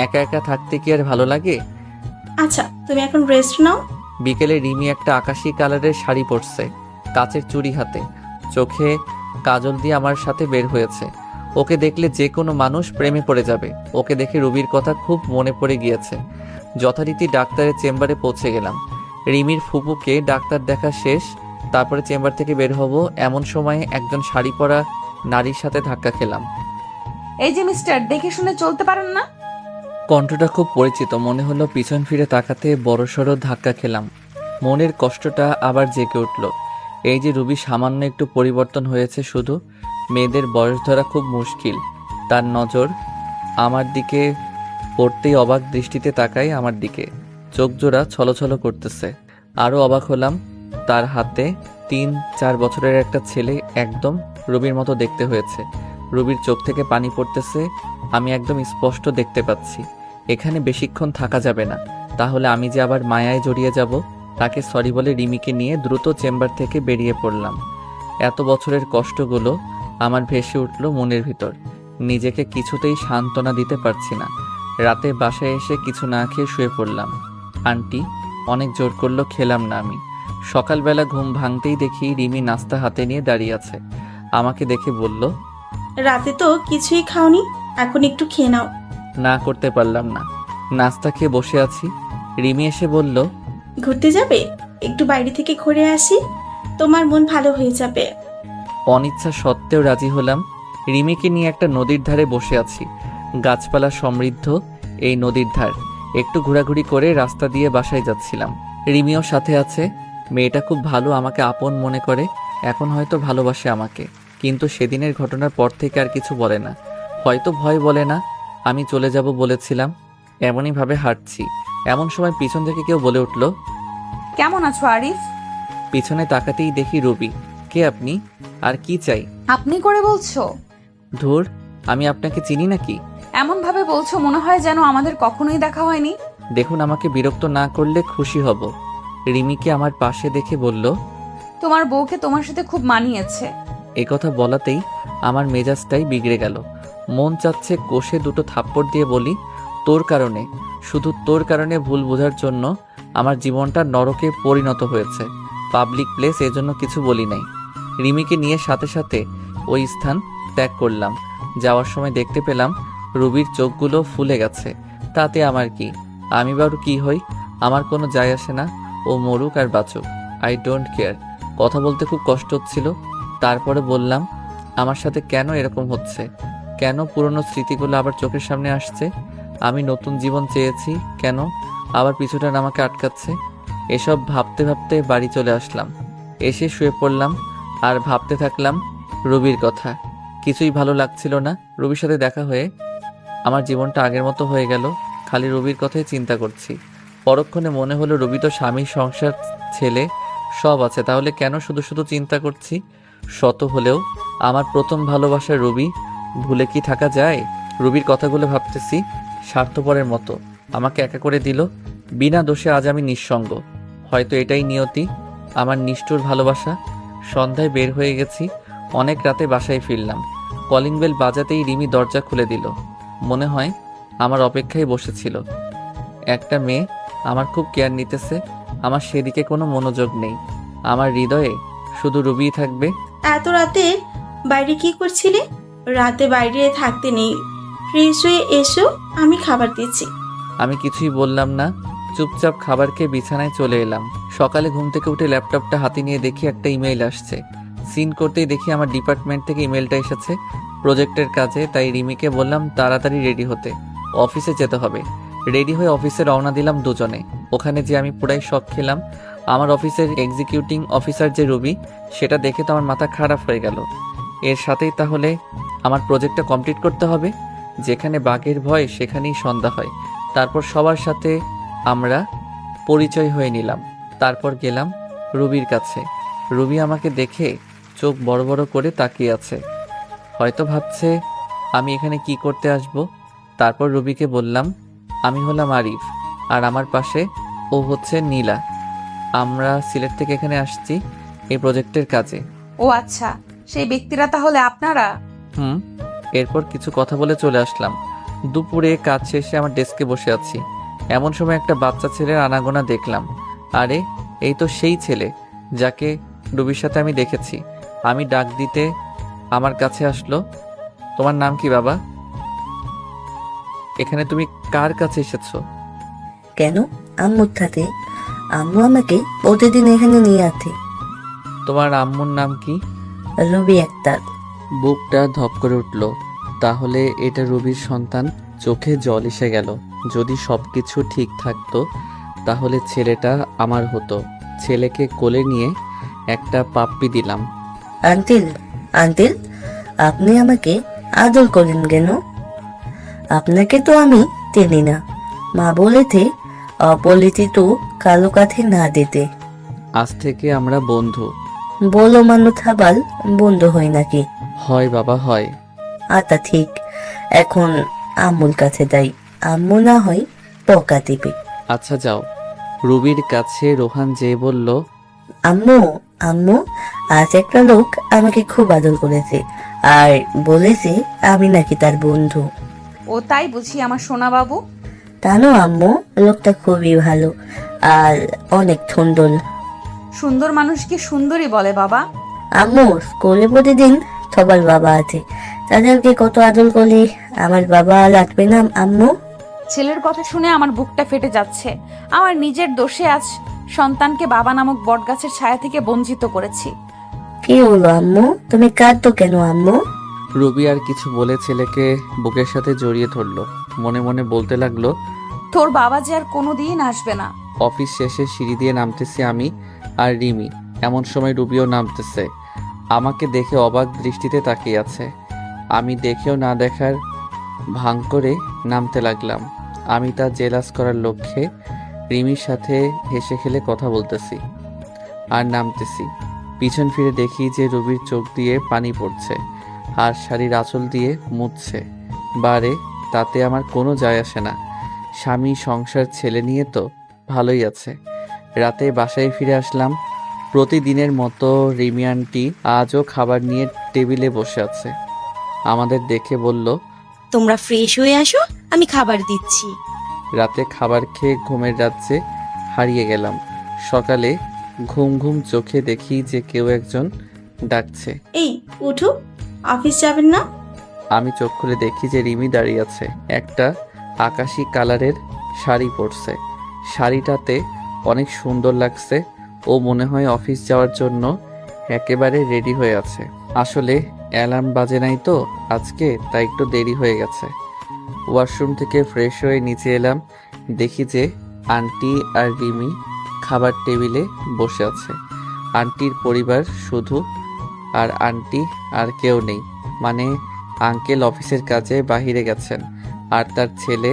একা একা থাকতে কি আর ভালো লাগে? আচ্ছা, তুমি এখন রেস্ট নাও। বিকেলে রিমি একটা আকাশি কালারের শাড়ি পরছে, কাচের চুড়ি হাতে, চোখে কাজল দিয়ে আমার সাথে বের হয়েছে। ওকে দেখলে যে কোনো মানুষ প্রেমে পড়ে যাবে। ওকে দেখে রুবির কথা খুব মনে পড়ে গিয়েছে। যথারীতি ডাক্তারের চেম্বারে পৌঁছে গেলাম। রিমির ফুপুকে ডাক্তার দেখা শেষ, তারপরে চেম্বার থেকে বের হব, এমন সময়ে একজন শাড়ি পরা নারীর সাথে ধাক্কা খেলাম। এই যে মিস্টার, দেখে শুনে চলতে পারেন না? কণ্ঠটা খুব পরিচিত মনে হলো। পিছন ফিরে তাকাতে বড়সড় ধাক্কা খেলাম। মনের কষ্টটা আবার জেগে উঠল। এই যে রুবি সামান্য একটু পরিবর্তন হয়েছে শুধু। মেয়েদের বয়স ধরা খুব মুশকিল। তার নজর আমার দিকে পড়তেই অবাক দৃষ্টিতে তাকায় আমার দিকে, চোখ জোড়া ছলছল করতেছে। আরও অবাক হলাম, তার হাতে 3-4 বছরের একটা ছেলে, একদম রুবির মতো দেখতে হয়েছে। রুবির চোখ থেকে পানি পড়তেছে, আমি একদম স্পষ্ট দেখতে পাচ্ছি। এখানে বেশিক্ষণ থাকা যাবে না, তাহলে আমি যে আবার মায়ায় জড়িয়ে যাব। তাকে সরি বলে রিমিকে নিয়ে দ্রুত চেম্বার থেকে বেরিয়ে পড়লাম। এত বছরের কষ্টগুলো আমার ভেসে উঠল মনের ভিতর। নিজেকে কিছুতেই সান্ত্বনা দিতে পারছি না। রাতে বাসায় এসে কিছু না খেয়ে শুয়ে পড়লাম। আন্টি অনেক জোর করলো, খেলাম না আমি। সকালবেলা ঘুম ভাঙতেই দেখি রিমি নাস্তা হাতে নিয়ে দাঁড়িয়ে আছে। আমাকে দেখে বলল, রাতে তো কিছুই খাওনি, এখন একটু খেয়ে নাও। না করতে পারলাম না। নাস্তা খেয়ে বসে আছি। রিমি এসে বলল, ঘুরতে যাবে? একটু বাইরে থেকে ঘুরে আসি, তোমার মন ভালো হয়ে যাবে। অনিচ্ছা সত্ত্বেও রাজি হলাম। রিমিকে নিয়ে একটা নদীর ধারে বসে আছি। গাছপালা সমৃদ্ধ এই নদীর ধার। একটু ঘোরাঘুরি করে রাস্তা দিয়ে বাসায় যাচ্ছিলাম। রিমিও সাথে আছে। মেয়েটা খুব ভালো, আমাকে আপন মনে করে। এখন হয়তো ভালোবাসে আমাকে, কিন্তু সেদিনের ঘটনার পর থেকে আর কিছু বলে না। হয়তো ভয় বলে না। আমি চলে যাব বলেছিলাম। এমনই ভাবে হাঁটছি, এমন সময় পিছন থেকে কেউ বলে উঠল, কেমন আছো আরিফ? পিছনে তাকাতেই দেখি রবি। কে আপনি, আর কি চাই? আপনি করে বলছো? ধুর, আমি আপনাকে চিনি নাকি? এমন ভাবে বলছো মনে হয় যেন আমাদের কখনোই দেখা হয়নি। দেখুন, আমাকে বিরক্ত না করলে খুশি হব। রিমিকে আমার পাশে দেখে বলল, তোমার বউকে তোমার সাথে খুব মানিয়েছে। একথা বলাতেই আমার মেজাজটাই বিগড়ে গেল। মন চাচ্ছে কষে দুটো থাপ্পড় দিয়ে বলি, তোর কারণে, শুধু তোর কারণে ভুল বোঝার জন্য আমার জীবনটা নরকে পরিণত হয়েছে। পাবলিক প্লেস, এজন্য কিছু বলি নাই। রিমিকে নিয়ে সাথে সাথে ওই স্থান ত্যাগ করলাম। যাওয়ার সময় দেখতে পেলাম রুবির চোখগুলো ফুলে গেছে। তাতে আমার কি? আমি বারু কি হই? আমার কোনো যায় আসে না। ও মরুক আর বাঁচুক, আই ডোন্ট কেয়ার। কথা বলতে খুব কষ্ট হচ্ছিল, তারপরে বললাম, আমার সাথে কেন এরকম হচ্ছে? কেন পুরনো স্মৃতিগুলো আবার চোখের সামনে আসছে? আমি নতুন জীবন চেয়েছি, কেন আবার পিছুটা আমাকে আটকাচ্ছে? এসব ভাবতে ভাবতে বাড়ি চলে আসলাম। এসে শুয়ে পড়লাম আর ভাবতে থাকলাম রুবির কথা। কিছুই ভালো লাগছিল না। রুবির সাথে দেখা হয়ে আমার জীবনটা আগের মতো হয়ে গেল। খালি রুবির কথাই চিন্তা করছি। পরক্ষণে মনে হলো রুবি তো স্বামী, সংসার, ছেলে সব আছে, তাহলে কেন শুধু শুধু চিন্তা করছি? শত হলেও আমার প্রথম ভালোবাসার রুবি, ভুলে কি থাকা যায়? রুবির কথাগুলো ভাবতেছি, স্বার্থপরের মতো আমাকে একা করে দিল। বিনা দোষে আজ আমি নিঃসঙ্গ। হয়তো এটাই নিয়তি, আমার নিষ্ঠুর ভালোবাসা। সন্ধ্যায় বের হয়ে গেছি, অনেক রাতে বাসায় ফিরলাম। কলিং বেল বাজাতেই রিমি দরজা খুলে দিল। মনে হয় আমার অপেক্ষায় বসেছিল। একটা মেয়ে আমার খুব কেয়ার নিতেছে। আমার সেদিকে কোনো মনোযোগ নেই। আমার হৃদয়ে শুধু রুবিই থাকবে। এত রাতে বাইরে কি করছিলে? রাতে বাইরে থাকতে নেই, ফ্রেশ হয়ে এসো, আমি খাবার দিচ্ছি। আমি কিছুই বললাম না, চুপচাপ খাবার খেয়ে বিছানায় চলে এলাম। সকালে ঘুম থেকে উঠে ল্যাপটপটা হাতে নিয়ে দেখি একটা ইমেইল আসছে। সিন করতেই দেখি আমার ডিপার্টমেন্ট থেকে ইমেলটা এসেছে প্রজেক্টের কাজে। তাই রিমিকে বললাম তাড়াতাড়ি রেডি হতে, অফিসে যেতে হবে। রেডি হয়ে অফিসে রওনা দিলাম দুজনে। ওখানে যে আমি পুরাই শক খেলাম। আমার অফিসের এক্সিকিউটিং অফিসার যে রুবি, সেটা দেখে তো আমার মাথা খারাপ হয়ে গেল। এর সাথেই তাহলে আমার প্রজেক্টটা কমপ্লিট করতে হবে। যেখানে বাঘের ভয় সেখানেই সন্ধ্যা হয়। তারপর সবার সাথে আমরা পরিচয় হয়ে নিলাম। তারপর গেলাম রুবির কাছে। রুবি আমাকে দেখে চোখ বড় বড় করে তাকিয়ে আছে। হয়তো ভাবছে আমি এখানে কি করতে আসব। তারপর রুবিকে বললাম আমি হলাম আরিফ, আর আমার পাশে ও হচ্ছে নীলা। আমরা সিলেট থেকে এখানে আসছি এই প্রজেক্টের কাজে। ও আচ্ছা, সেই ব্যক্তিরা তাহলে আপনারা? এরপর কিছু কথা বলে চলে আসলাম। দুপুরে কাজ শেষে আমার ডেস্কে বসে আছি। এমন সময় একটা বাচ্চা ছেলের আনাগোনা দেখলাম। আরে এই তো সেই ছেলে যাকে রুবির সাথে আমি দেখেছি। আমি ডাক দিতে আমার কাছে আসলো। তোমার নাম কি বাবা? এখানে তুমি কার কাছে এসেছো? কেন? আম্মুর সাথে। আম্মু আমাকে প্রতিদিন এখানে নিয়ে আসে। তোমার আম্মুর নাম কি? রবি আক্তার। বুকটা ধপ করে উঠল। তাহলে এটা রবির সন্তান। চোখে জল এসে গেল। যদি সবকিছু ঠিক থাকতো তাহলে ছেলেটা আমার হতো। ছেলেকে কোলে নিয়ে একটা পাপ্পি দিলাম। আঙ্কেল, আঙ্কেল, আপনি আমাকে আদর করেন কেন? আপনাকে তো আমি চিনি না। মা বলেছে অপরিচিত কালো কাঠে না দিতে। আজ থেকে আমরা বন্ধু। বলো মানুষ আবার বন্ধু হয় নাকি? হয় বাবা, হয়। আচ্ছা ঠিক, এখন আম্মুর কাছে যাই। আম্মু না হয় বকা দিবে। আচ্ছা যাও। রুবির কাছে রোহান যেয়ে বলল, আম্মু, আম্মু, আজ একটা লোক আমাকে খুব আদর করেছে আর বলেছে আমি নাকি তার বন্ধু। ও তাই বুঝি আমার সোনা বাবু? জানো আম্মু, লোকটা খুবই ভালো আর অনেক সুন্দর। সুন্দর মানুষকে সুন্দরী বলে বাবা। আম্মু, স্কুলে প্রতিদিন সবার বাবা আছে, তাদেরকে কত আদর করলে আমার বাবা লাগবে না আম্মু? ছেলের কথা শুনে আমার বুকটা ফেটে যাচ্ছে। আমার নিজের দোষে আজ সন্তানকে বাবা নামক বটগাছের ছায়া থেকে বঞ্চিত করেছি। কি হলো আম্মু, তুমি কাঁদতো কেন আম্মু? রুবি আর কিছু বলে ছেলেকে বুকের সাথে জড়িয়ে ধরলো। মনে মনে বলতে লাগলো, তোর বাবা যে আর কোনোদিন আসবে না। অফিস শেষে সিঁড়ি দিয়ে নামতেছি আমি আর রিমি। এমন সময় রুবিও নামতেছে। আমাকে দেখে অবাক দৃষ্টিতে তাকিয়ে আছে। আমি দেখেও না দেখার ভান করে নামতে লাগলাম। আমি তা জেলাস করার লক্ষ্যে রিমির সাথে হেসে খেলে কথা বলতেছি আর নামতেছি। পিছন ফিরে দেখি যে রুবির চোখ দিয়ে পানি পড়ছে আর শাড়ির আঁচল দিয়ে মুছছে। বারে তাতে আমার কোনো যায় আসে না। স্বামী, সংসার, ছেলে নিয়ে তো ভালোই আছে। রাতে বাসায় ফিরে আসলাম। প্রতিদিনের মতো রিমি আন্টি আজও খাবার নিয়ে টেবিলে বসে আছে। আমাদের দেখে বলল, তোমরা ফ্রেশ হয়ে আসো, আমি খাবার দিচ্ছি। রাতে খাবার খেয়ে ঘুমের রাজ্যে হারিয়ে গেলাম। সকালে ঘুম ঘুম চোখে দেখি যে কেউ একজন ডাকছে, এই উঠো, অফিস যাবেন না? আমি চোখ খুলে দেখি যে রিমি দাঁড়িয়ে আছে। একটা আকাশি কালারের শাড়ি পরছে। শাড়িটাতে অনেক সুন্দর লাগছে। ও মনে হয় অফিস যাওয়ার জন্য একেবারে রেডি হয়ে আছে। আসলে অ্যালার্ম বাজে নাই তো আজকে, তাই একটু দেরি হয়ে গেছে। ওয়াশরুম থেকে ফ্রেশ হয়ে নিচে এলাম, দেখি যে আন্টি আর রিমি খাবার টেবিলে বসে আছে। আন্টির পরিবার শুধু, আর আন্টি আর কেউ নেই, মানে আঙ্কেল অফিসের কাজে বাহিরে গেছেন, আর তার ছেলে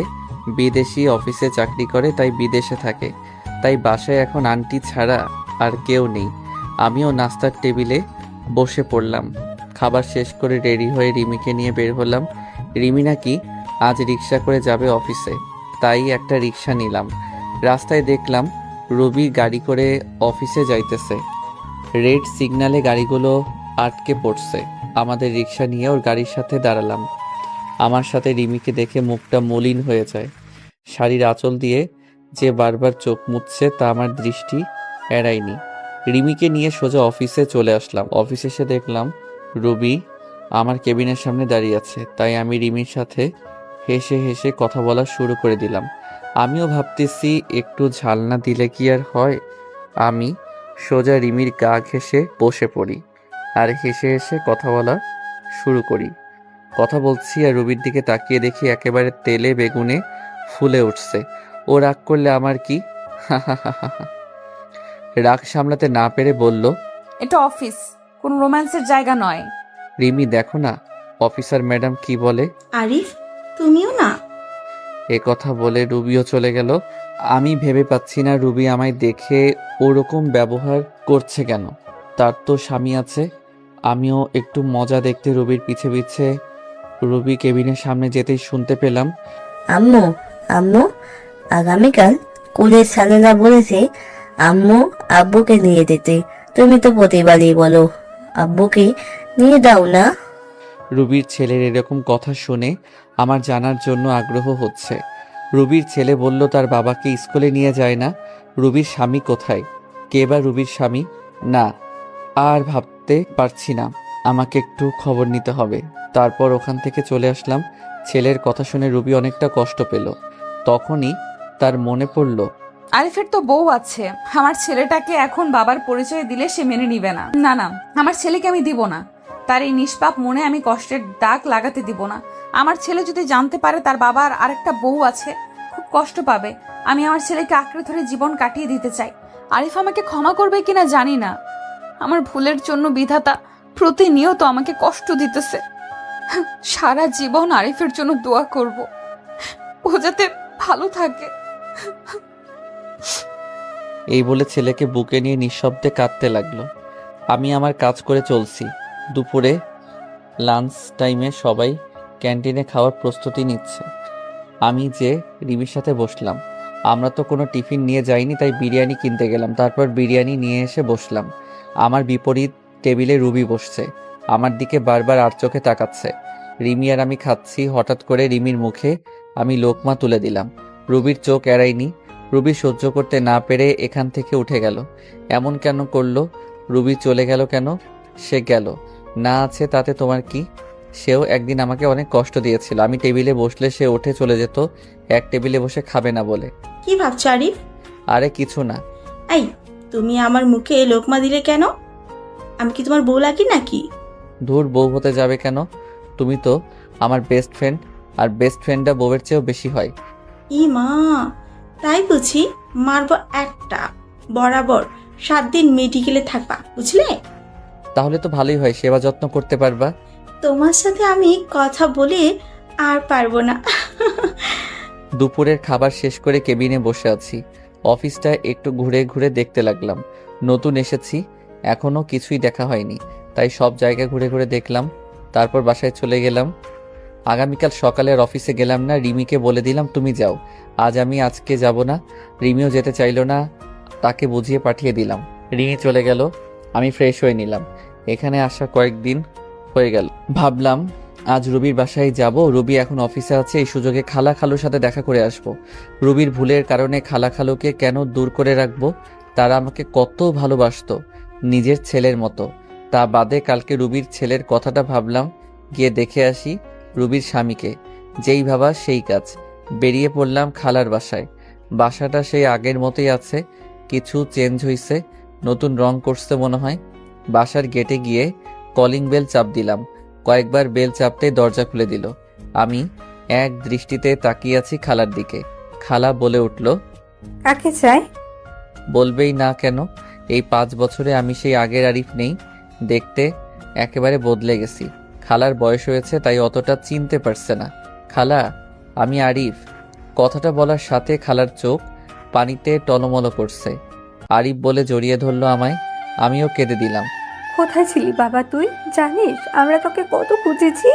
বিদেশি অফিসে চাকরি করে, তাই বিদেশে থাকে। তাই বাসায় এখন আন্টি ছাড়া আর কেউ নেই। আমিও নাস্তার টেবিলে বসে পড়লাম। খাবার শেষ করে রেডি হয়ে রিমিকে নিয়ে বের হলাম। রিমি নাকি আজ রিক্সা করে যাবে অফিসে, তাই একটা রিক্সা নিলাম। রাস্তায় দেখলাম রবি গাড়ি করে অফিসে যাইতেছে। রেড সিগন্যালে গাড়িগুলো আটকে পড়ছে। আমাদের রিক্সা নিয়ে ওর গাড়ির সাথে দাঁড়ালাম। আমার সাথে রিমিকে দেখে মুখটা মলিন হয়ে যায়। শাড়ির আঁচল দিয়ে যে বারবার চোখ মুছছে তা আমার দৃষ্টি এড়ায়নি। রিমিকে নিয়ে সোজা অফিসে চলে আসলাম। অফিসে এসে দেখলাম রবি আমার কেবিনের সামনে দাঁড়িয়ে আছে, তাই আমি রিমির সাথে হেসে হেসে কথা বলা শুরু করে দিলাম। আমিও ভাবতেছি একটু ঝাল না দিলে কি আর হয়। আমি সোজা রিমির গা ঘেঁষে বসে পড়ি আর হেসে হেসে কথা বলা শুরু করি। কথা বলছি আর রবির দিকে তাকিয়ে দেখি একেবারে তেলে বেগুনে ফুলে উঠছে। ও রাগ করলে আমার কি? রাগ সামলাতে না পেরে বলল, এটা অফিস, কোন রোম্যান্সের জায়গা নয়। রিমি দেখো না অফিসার ম্যাডাম কি বলে। আরিফ, তুমিও না? এ কথা বলে রুবিও চলে গেল। আমি ভেবে পাচ্ছি না রুবি আমায় দেখে ওরকম ব্যবহার করছে কেন। তার তো স্বামী আছে। আমিও একটু মজা দেখতে রুবির পিছে পিছে রুবি কেবিনের সামনে যেতেই শুনতে পেলাম, আম্মু আম্মু আগামীকাল কুলের সালেরা বলেছে আম্মু আব্বুকে নিয়ে যেতে। তুমি তো প্রতিবারই বলো আব্বুকে নিয়ে দাও না। রুবির ছেলের এরকম কথা শুনে আমার জানার জন্য আগ্রহ হচ্ছে। রুবির ছেলে বলল তার বাবাকে স্কুলে নিয়ে যায় না। রুবির স্বামী কোথায়? কে বা রুবির স্বামী? না, আর ভাবতে পারছি না। আমাকে একটু খবর নিতে হবে। তারপর ওখান থেকে চলে আসলাম। ছেলের কথা শুনে রুবি অনেকটা কষ্ট পেল। তখনই তার মনে পড়ল, আরিফের তো বউ আছে। আমার ছেলেটাকে এখন বাবার পরিচয় দিলে সে মেনে নিবে না। না না, আমার ছেলেকে আমি দিব না। তার এই নিষ্পাপ মনে আমি কষ্টের দাগ লাগাতে দিব না। আমার ছেলে যদি জানতে পারে তার বাবার আরেকটা বউ আছে, খুব কষ্ট পাবে। আমি আমার ছেলেকে আঁকড়ে ধরে জীবন কাটিয়ে দিতে চাই। আরিফ আমাকে ক্ষমা করবে কিনা জানি না। আমার ভুলের জন্য বিধাতা প্রতিনিয়ত আমাকে কষ্ট দিতেছে। সারা জীবন আরিফের জন্য দোয়া করব, ও যাতে ভালো থাকে। এই বলে ছেলেকে বুকে নিয়ে নিঃশব্দে কাঁদতে লাগলো। আমি আমার কাজ করে চলছি। দুপুরে লাঞ্চ টাইমে সবাই ক্যান্টিনে খাওয়ার প্রস্তুতি নিচ্ছে। আমি যে রিমির সাথে বসলাম। আমরা তো কোনো টিফিন নিয়ে যাইনি, তাই বিরিয়ানি কিনতে গেলাম। তারপর বিরিয়ানি নিয়ে এসে বসলাম। আমার বিপরীত টেবিলে রুবি বসছে। আমার দিকে বারবার আর চোখে তাকাচ্ছে। রিমি আর আমি খাচ্ছি। হঠাৎ করে রিমির মুখে আমি লোকমা তুলে দিলাম। রুবির চোখ এড়ায়নি। রুবি সহ্য করতে না পেরে এখান থেকে উঠে গেল। এমন কেন করলো? রুবি চলে গেল কেন? সে গেল, না আছে তাতে তোমার কি? সেও একদিন আমাকে অনেক কষ্ট দিয়েছিল। আমি টেবিলে বসলে সে উঠে চলে যেত, এক টেবিলে বসে খাবে না বলে। কি ভাবছো আরিফ? আরে কিছু না। এই, তুমি আমার মুখে লোকমা দিলে কেন? আমি কি তোমার বউ লাগি নাকি? ধুর, বউ হতে যাবে কেন? তুমি তো আমার বেস্ট ফ্রেন্ড, আর বেস্ট ফ্রেন্ডটা বউয়ের চেয়েও বেশি হয়। ই মা, তাই বুঝি? মারবো একটা। বরাবর 7 দিন মেডিকেলে থাকবা, বুঝলে? তাহলে তো ভালোই হয়, সেবা যত্ন করতে পারবা। তোমার সাথে আমি কথা বলে আর পারবো না। দুপুরের খাবার শেষ করে কেবিনে বসে আছি। অফিসটা একটু ঘুরে ঘুরে দেখতে লাগলাম। নতুন এসেছি, এখনো কিছুই দেখা হয়নি, তাই সব জায়গা ঘুরে ঘুরে দেখলাম। তারপর বাসায় চলে গেলাম। আগামীকাল সকালে আর অফিসে গেলাম না। রিমিকে বলে দিলাম তুমি যাও, আজকে যাব না। রিমিও যেতে চাইলো না, তাকে বুঝিয়ে পাঠিয়ে দিলাম। রিমি চলে গেল। আমি ফ্রেশ হয়ে নিলাম। এখানে আসা কয়েকদিন হয়ে গেল। ভাবলাম আজ রুবির বাসায় যাব। রুবি এখন অফিসে আছে, এই সুযোগে খালা খালুর সাথে দেখা করে আসব। রুবির ভুলের কারণে খালা খালুকে কেন দূর করে রাখবো? তারা আমাকে কত ভালোবাসতো, নিজের ছেলের মতো। তা বাদে কালকে রুবির ছেলের কথাটা ভাবলাম, গিয়ে দেখে আসি রুবির স্বামীকে। যেই ভাবা সেই কাজ। বেরিয়ে পড়লাম খালার বাসায়। বাসাটা সেই আগের মতোই আছে, কিছু চেঞ্জ হয়েছে, নতুন রং করছে মনে হয়। বাসার গেটে গিয়ে কলিং বেল চাপ দিলাম। কয়েকবার বেল চাপতেই দরজা খুলে দিল। আমি এক দৃষ্টিতে তাকিয়ে আছি খালার দিকে। খালা বলে উঠল, কাকে চাই? বলবেই না কেন? এই 5 বছরে আমি সেই আগের আরিফ নেই, দেখতে একেবারে বদলে গেছি। খালার বয়স হয়েছে তাই অতটা চিনতে পারছে না। খালা, আমি আরিফ। কথাটা বলার সাথে খালার চোখ পানিতে টলমল করছে। আরিফ বলে জড়িয়ে ধরলো আমায়। আমিও কেঁদে দিলাম। কোথায় ছিলি বাবা তুই? জানিস আমরা তোকে কত খুঁজেছি।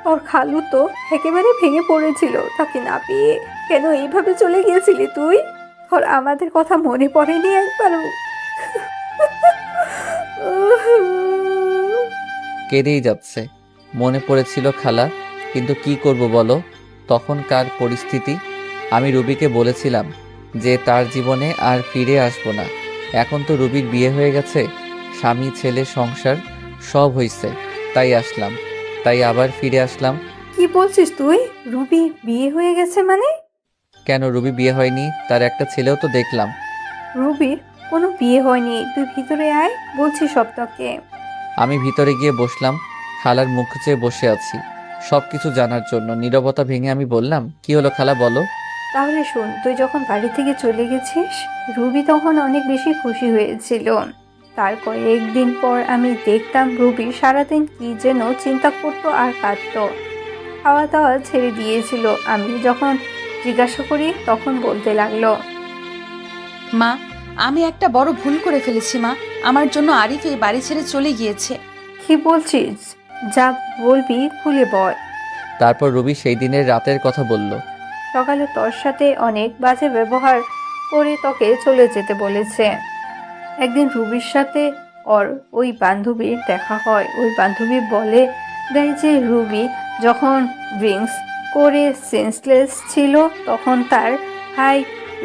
ওর খালু তো একেবারে ভেঙে পড়েছিল, তাকে না পেয়ে কেন এইভাবে চলে গিয়েছিলি তুই? ওর আমাদের কথা মনে পড়েনি একবারও? কেঁদেই যাচ্ছে। মনে পড়েছিল খালা, কিন্তু কি করব বলো, তখনকার পরিস্থিতি। আমি রুবিকে বলেছিলাম যে তার জীবনে আর ফিরে আসবো না। এখন তো রুবির বিয়ে হয়ে গেছে, স্বামী ছেলে সংসার সব হইছে, তাই আসলাম, তাই আবার ফিরে আসলাম। কি বলছিস তুই? রুবি বিয়ে হয়ে গেছে মানে? কেন, রুবি বিয়ে হয়নি? তার একটা ছেলেও তো দেখলাম। রুবির কোনো বিয়ে হয়নি, তুই ভিতরে আয়, বলছি সব তোকে। আমি ভিতরে গিয়ে বসলাম। খালার মুখ চেয়ে বসে আছি সবকিছু জানার জন্য। নীরবতা ভেঙে আমি বললাম, কি হলো খালা, বলো। তাহলে শোন, তুই যখন বাড়ি থেকে চলে গেছিস, রুবি তখন অনেক বেশি খুশি হয়েছিল। তার কয়েকদিন পর আমি দেখতাম রুবি সারাদিন কি যেন চিন্তা করতো আর কাঁদতো। খাওয়া দাওয়া ছেড়ে দিয়েছিল। আমি যখন জিজ্ঞাসা করি তখন বলতে লাগলো, মা, আমি একটা বড় ভুল করে ফেলেছি মা। আমার জন্য আরিফ এই বাড়ি ছেড়ে চলে গিয়েছে। কি বলছিস? যা বলবি খুলে বল। তারপর রুবি সেই দিনের রাতের কথা বলল। সকালে তোর সাথে অনেক বাজে ব্যবহার করে তোকে চলে যেতে বলেছে। একদিন রুবির সাথে ওর ওই বান্ধবীর দেখা হয়। ওই বান্ধবী বলে দেয় যে রুবি যখন ড্রিঙ্কস করে সেন্সলেস ছিল তখন তার ভাই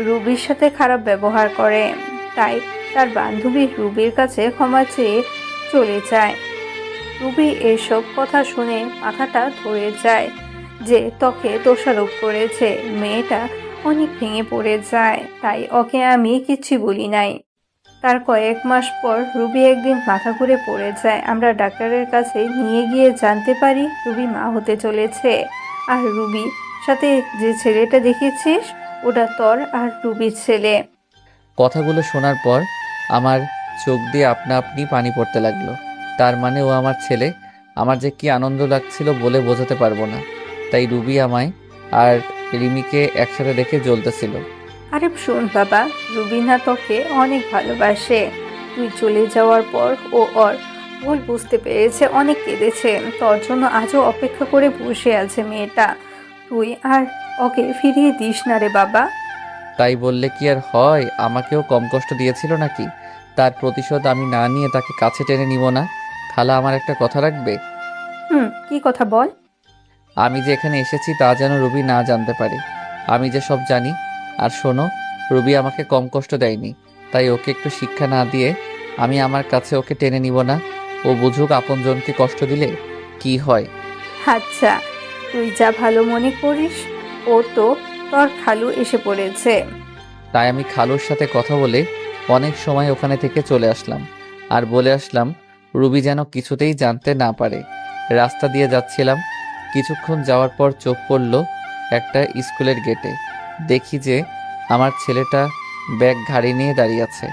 রুবির সাথে খারাপ ব্যবহার করে। তাই তার বান্ধবী রুবির কাছে ক্ষমা চেয়ে চলে যায়। রুবি এসব কথা শুনে মাথাটা ধরে যায় যে তোকে দোষারোপ করেছে। মেয়েটা অনেক ভেঙে পড়ে যায়, তাই ওকে আমি কিচ্ছু বলি নাই। তার কয়েক মাস পর রুবি একদিন মাথা ঘুরে পড়ে যায়। আমরা ডাক্তারের কাছে নিয়ে গিয়ে জানতে পারি রুবি মা হতে চলেছে। আর রুবির সাথে যে ছেলেটা দেখেছিস ওটা তোর আর রুবির ছেলে। কথাগুলো শোনার পর আমার চোখ দিয়ে আপনা আপনি পানি পড়তে লাগলো। তার মানে ও আমার ছেলে। আমার যে কি আনন্দ লাগছিল বলে বোঝাতে পারবো না। তাই রুবি আমায় আর রিমিকে একসাথে দেখে জ্বলতেছিল। আরে শোন বাবা, রুবিনা তোকে অনেক ভালোবাসে। তুই চলে যাওয়ার পর ও ওর ভুল বুঝতে পেরেছে, অনেক কেঁদেছে। তোর জন্য আজও অপেক্ষা করে বসে আছে মেয়েটা। তুই আর ওকে ফিরিয়ে দিস না রে বাবা। তাই বললে কি আর হয়? আমাকেও কম কষ্ট দিয়েছিল নাকি? তার প্রতিশোধ আমি না নিয়ে তাকে কাছে টেনে নিব না? খালা, আমার একটা কথা রাখবে? কি কথা বল? আমি যে এখানে এসেছি তা যেন রুবি না জানতে পারে। আমি যে সব জানি। আর শোনো, রুবি আমাকে কম কষ্ট দেয়নি, তাই ওকে একটু শিক্ষা না দিয়ে আমি আমার কাছে ওকে টেনে নিব না। ও বুঝুক আপনজনকে কষ্ট দিলে কি হয়। আচ্ছা, তুই যা ভালো মনে করিস। ও তো তোর খালু এসে পড়েছে। তাই আমি খালুর সাথে কথা বলে অনেক সময় ওখানে থেকে চলে আসলাম। আর বলে আসলাম রুবি যেন কিছুতেই জানতে না পারে। রাস্তা দিয়ে যাচ্ছিলাম। কিছুক্ষণ যাওয়ার পর চোখ পড়ল একটা স্কুলের গেটে। দেখি যে আমার ছেলেটা ব্যাগ ঘাড়ি নিয়ে দাঁড়িয়ে আছে।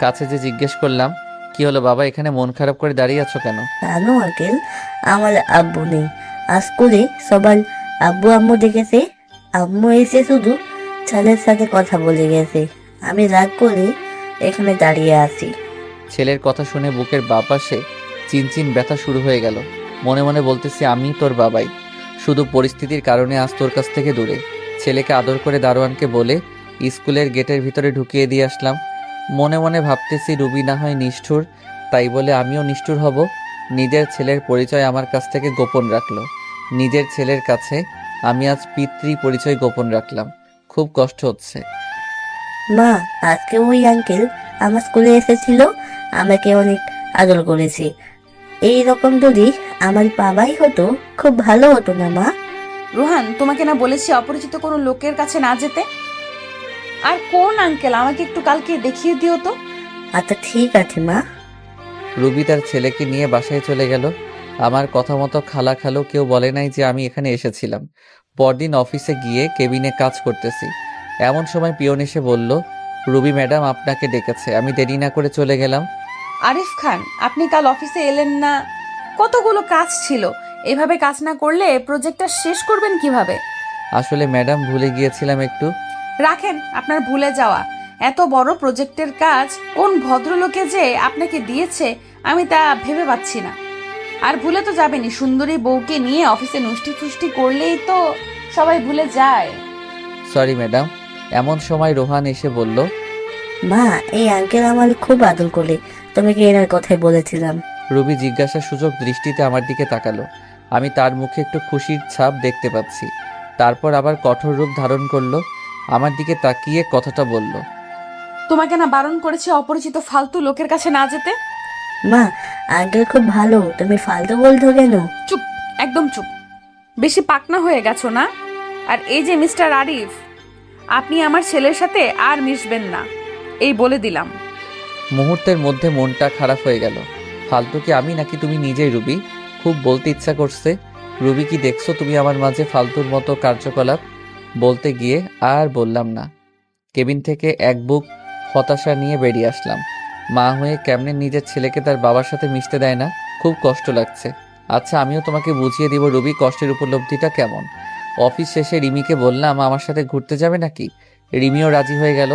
কাছে যে জিজ্ঞেস করলাম, কি হলো বাবা, এখানে মন খারাপ করে দাঁড়িয়ে আছো কেন? কেন আঙ্কেল, আমার আব্বু নেই। আজ স্কুলে সবার আব্বু আম্মু দেখেছে। আম্মু এসে শুধু ছেলের সাথে কথা বলে গেছে। আমি রাগ করে এখানে দাঁড়িয়ে আছি। ছেলের কথা শুনে বুকের বাঁ পাশে চিনচিন ব্যথা শুরু হয়ে গেল। মনে মনে বলতেছি, আমি তোর বাবাই, শুধু পরিস্থিতির কারণে আজ তোর কাছ থেকে দূরে। ছেলেকে আদর করে দারোয়ানকে বলে স্কুলের গেটের ভিতরে ঢুকিয়ে দিয়ে আসলাম। মনে মনে ভাবতেছি রুবি না হয় নিষ্ঠুর, তাই বলে আমিও নিষ্ঠুর হব? নিজের ছেলের পরিচয় আমার কাছ থেকে গোপন রাখলো। নিজের ছেলের কাছে আমি আজ পিতৃ পরিচয় গোপন রাখলাম। খুব কষ্ট হচ্ছে। মা, আজকে ওই আঙ্কেল আমার স্কুলে এসেছিল, আমাকে অনেক আদর করেছে। এই রকম যদি আমার বাবাই হতো খুব ভালো হতো না মা? রোহান, তোমাকে না বলেছি অপরিচিত কোনো লোকের কাছে না যেতে? আর কোন আঙ্কেল, আমাকে একটু কালকে দেখিয়ে দিও তো। আচ্ছা ঠিক আছে মা। রুবি তার ছেলেকে নিয়ে বাসায় চলে গেল। আমার কথা মতো খালা খালো কেউ বলে নাই যে আমি এখানে এসেছিলাম। পরদিন অফিসে গিয়ে কেবিনে কাজ করতেছি, এমন সময় পিয়ন এসে বলল, রুবি ম্যাডাম আপনাকে ডেকেছে। আমি দেরি না করে চলে গেলাম। আরিফ খান, আপনি কাল অফিসে এলেন না? কতগুলো কাজ ছিল, এভাবে কাজ না করলে প্রজেক্টটা শেষ করবেন কিভাবে? আসলে ম্যাডাম ভুলে গিয়েছিলাম একটু। রাখেন আপনার ভুলে যাওয়া। এত বড় প্রজেক্টের কাজ কোন ভদ্রলোকে যে আপনাকে দিয়েছে আমি তা ভেবে পাচ্ছি না। আর ভুলে তো যাবেনি, সুন্দরী বউকে নিয়ে অফিসে নষ্টি ফুষ্টি করলেই তো সবাই ভুলে যায়। Sorry madam. এমন সময় রোহান এসে বলল, মা, এই আঙ্কেল আমার খুব আদর করে, তোমাকে এনার কথাই বলেছিলাম। রুবি জিজ্ঞাসা সূচক দৃষ্টিতে আমার দিকে তাকালো। আমি তার মুখে একটু খুশির ছাপ দেখতে পাচ্ছি। তারপর আবার কঠোর রূপ ধারণ করলো, আমার দিকে তাকিয়ে কথাটা বলল, তোমাকে না বারণ করেছে অপরিচিত ফালতু লোকের কাছে না যেতে? মা, আঙ্কেল খুব ভালো, তুমি ফালতু বলছো কেন? চুপ, একদম চুপ। বেশি পাকনা হয়ে গেছো না? আর এই যে মিস্টার আরিফ, আপনি আমার ছেলের সাথে আর মিশবেন না, এই বলে দিলাম। মুহূর্তের মধ্যে মনটা খারাপ হয়ে গেল। ফালতু কি আমি নাকি তুমি নিজেই? রুবি, খুব বলতে ইচ্ছা করছে। রুবি, কি দেখছো তুমি আমার মাঝে ফালতুর মতো কার্যকলাপ? বলতে গিয়ে আর বললাম না। কেবিন থেকে এক বুক হতাশা নিয়ে বেরিয়ে আসলাম। মা হয়ে কেমনে নিজের ছেলেকে তার বাবার সাথে মিশতে দেয় না, খুব কষ্ট লাগছে। আচ্ছা, আমিও তোমাকে বুঝিয়ে দিব রুবি কষ্টের উপলব্ধিটা কেমন। অফিস শেষে রিমিকে বললাম আমার সাথে ঘুরতে যাবে নাকি। রিমিও রাজি হয়ে গেল।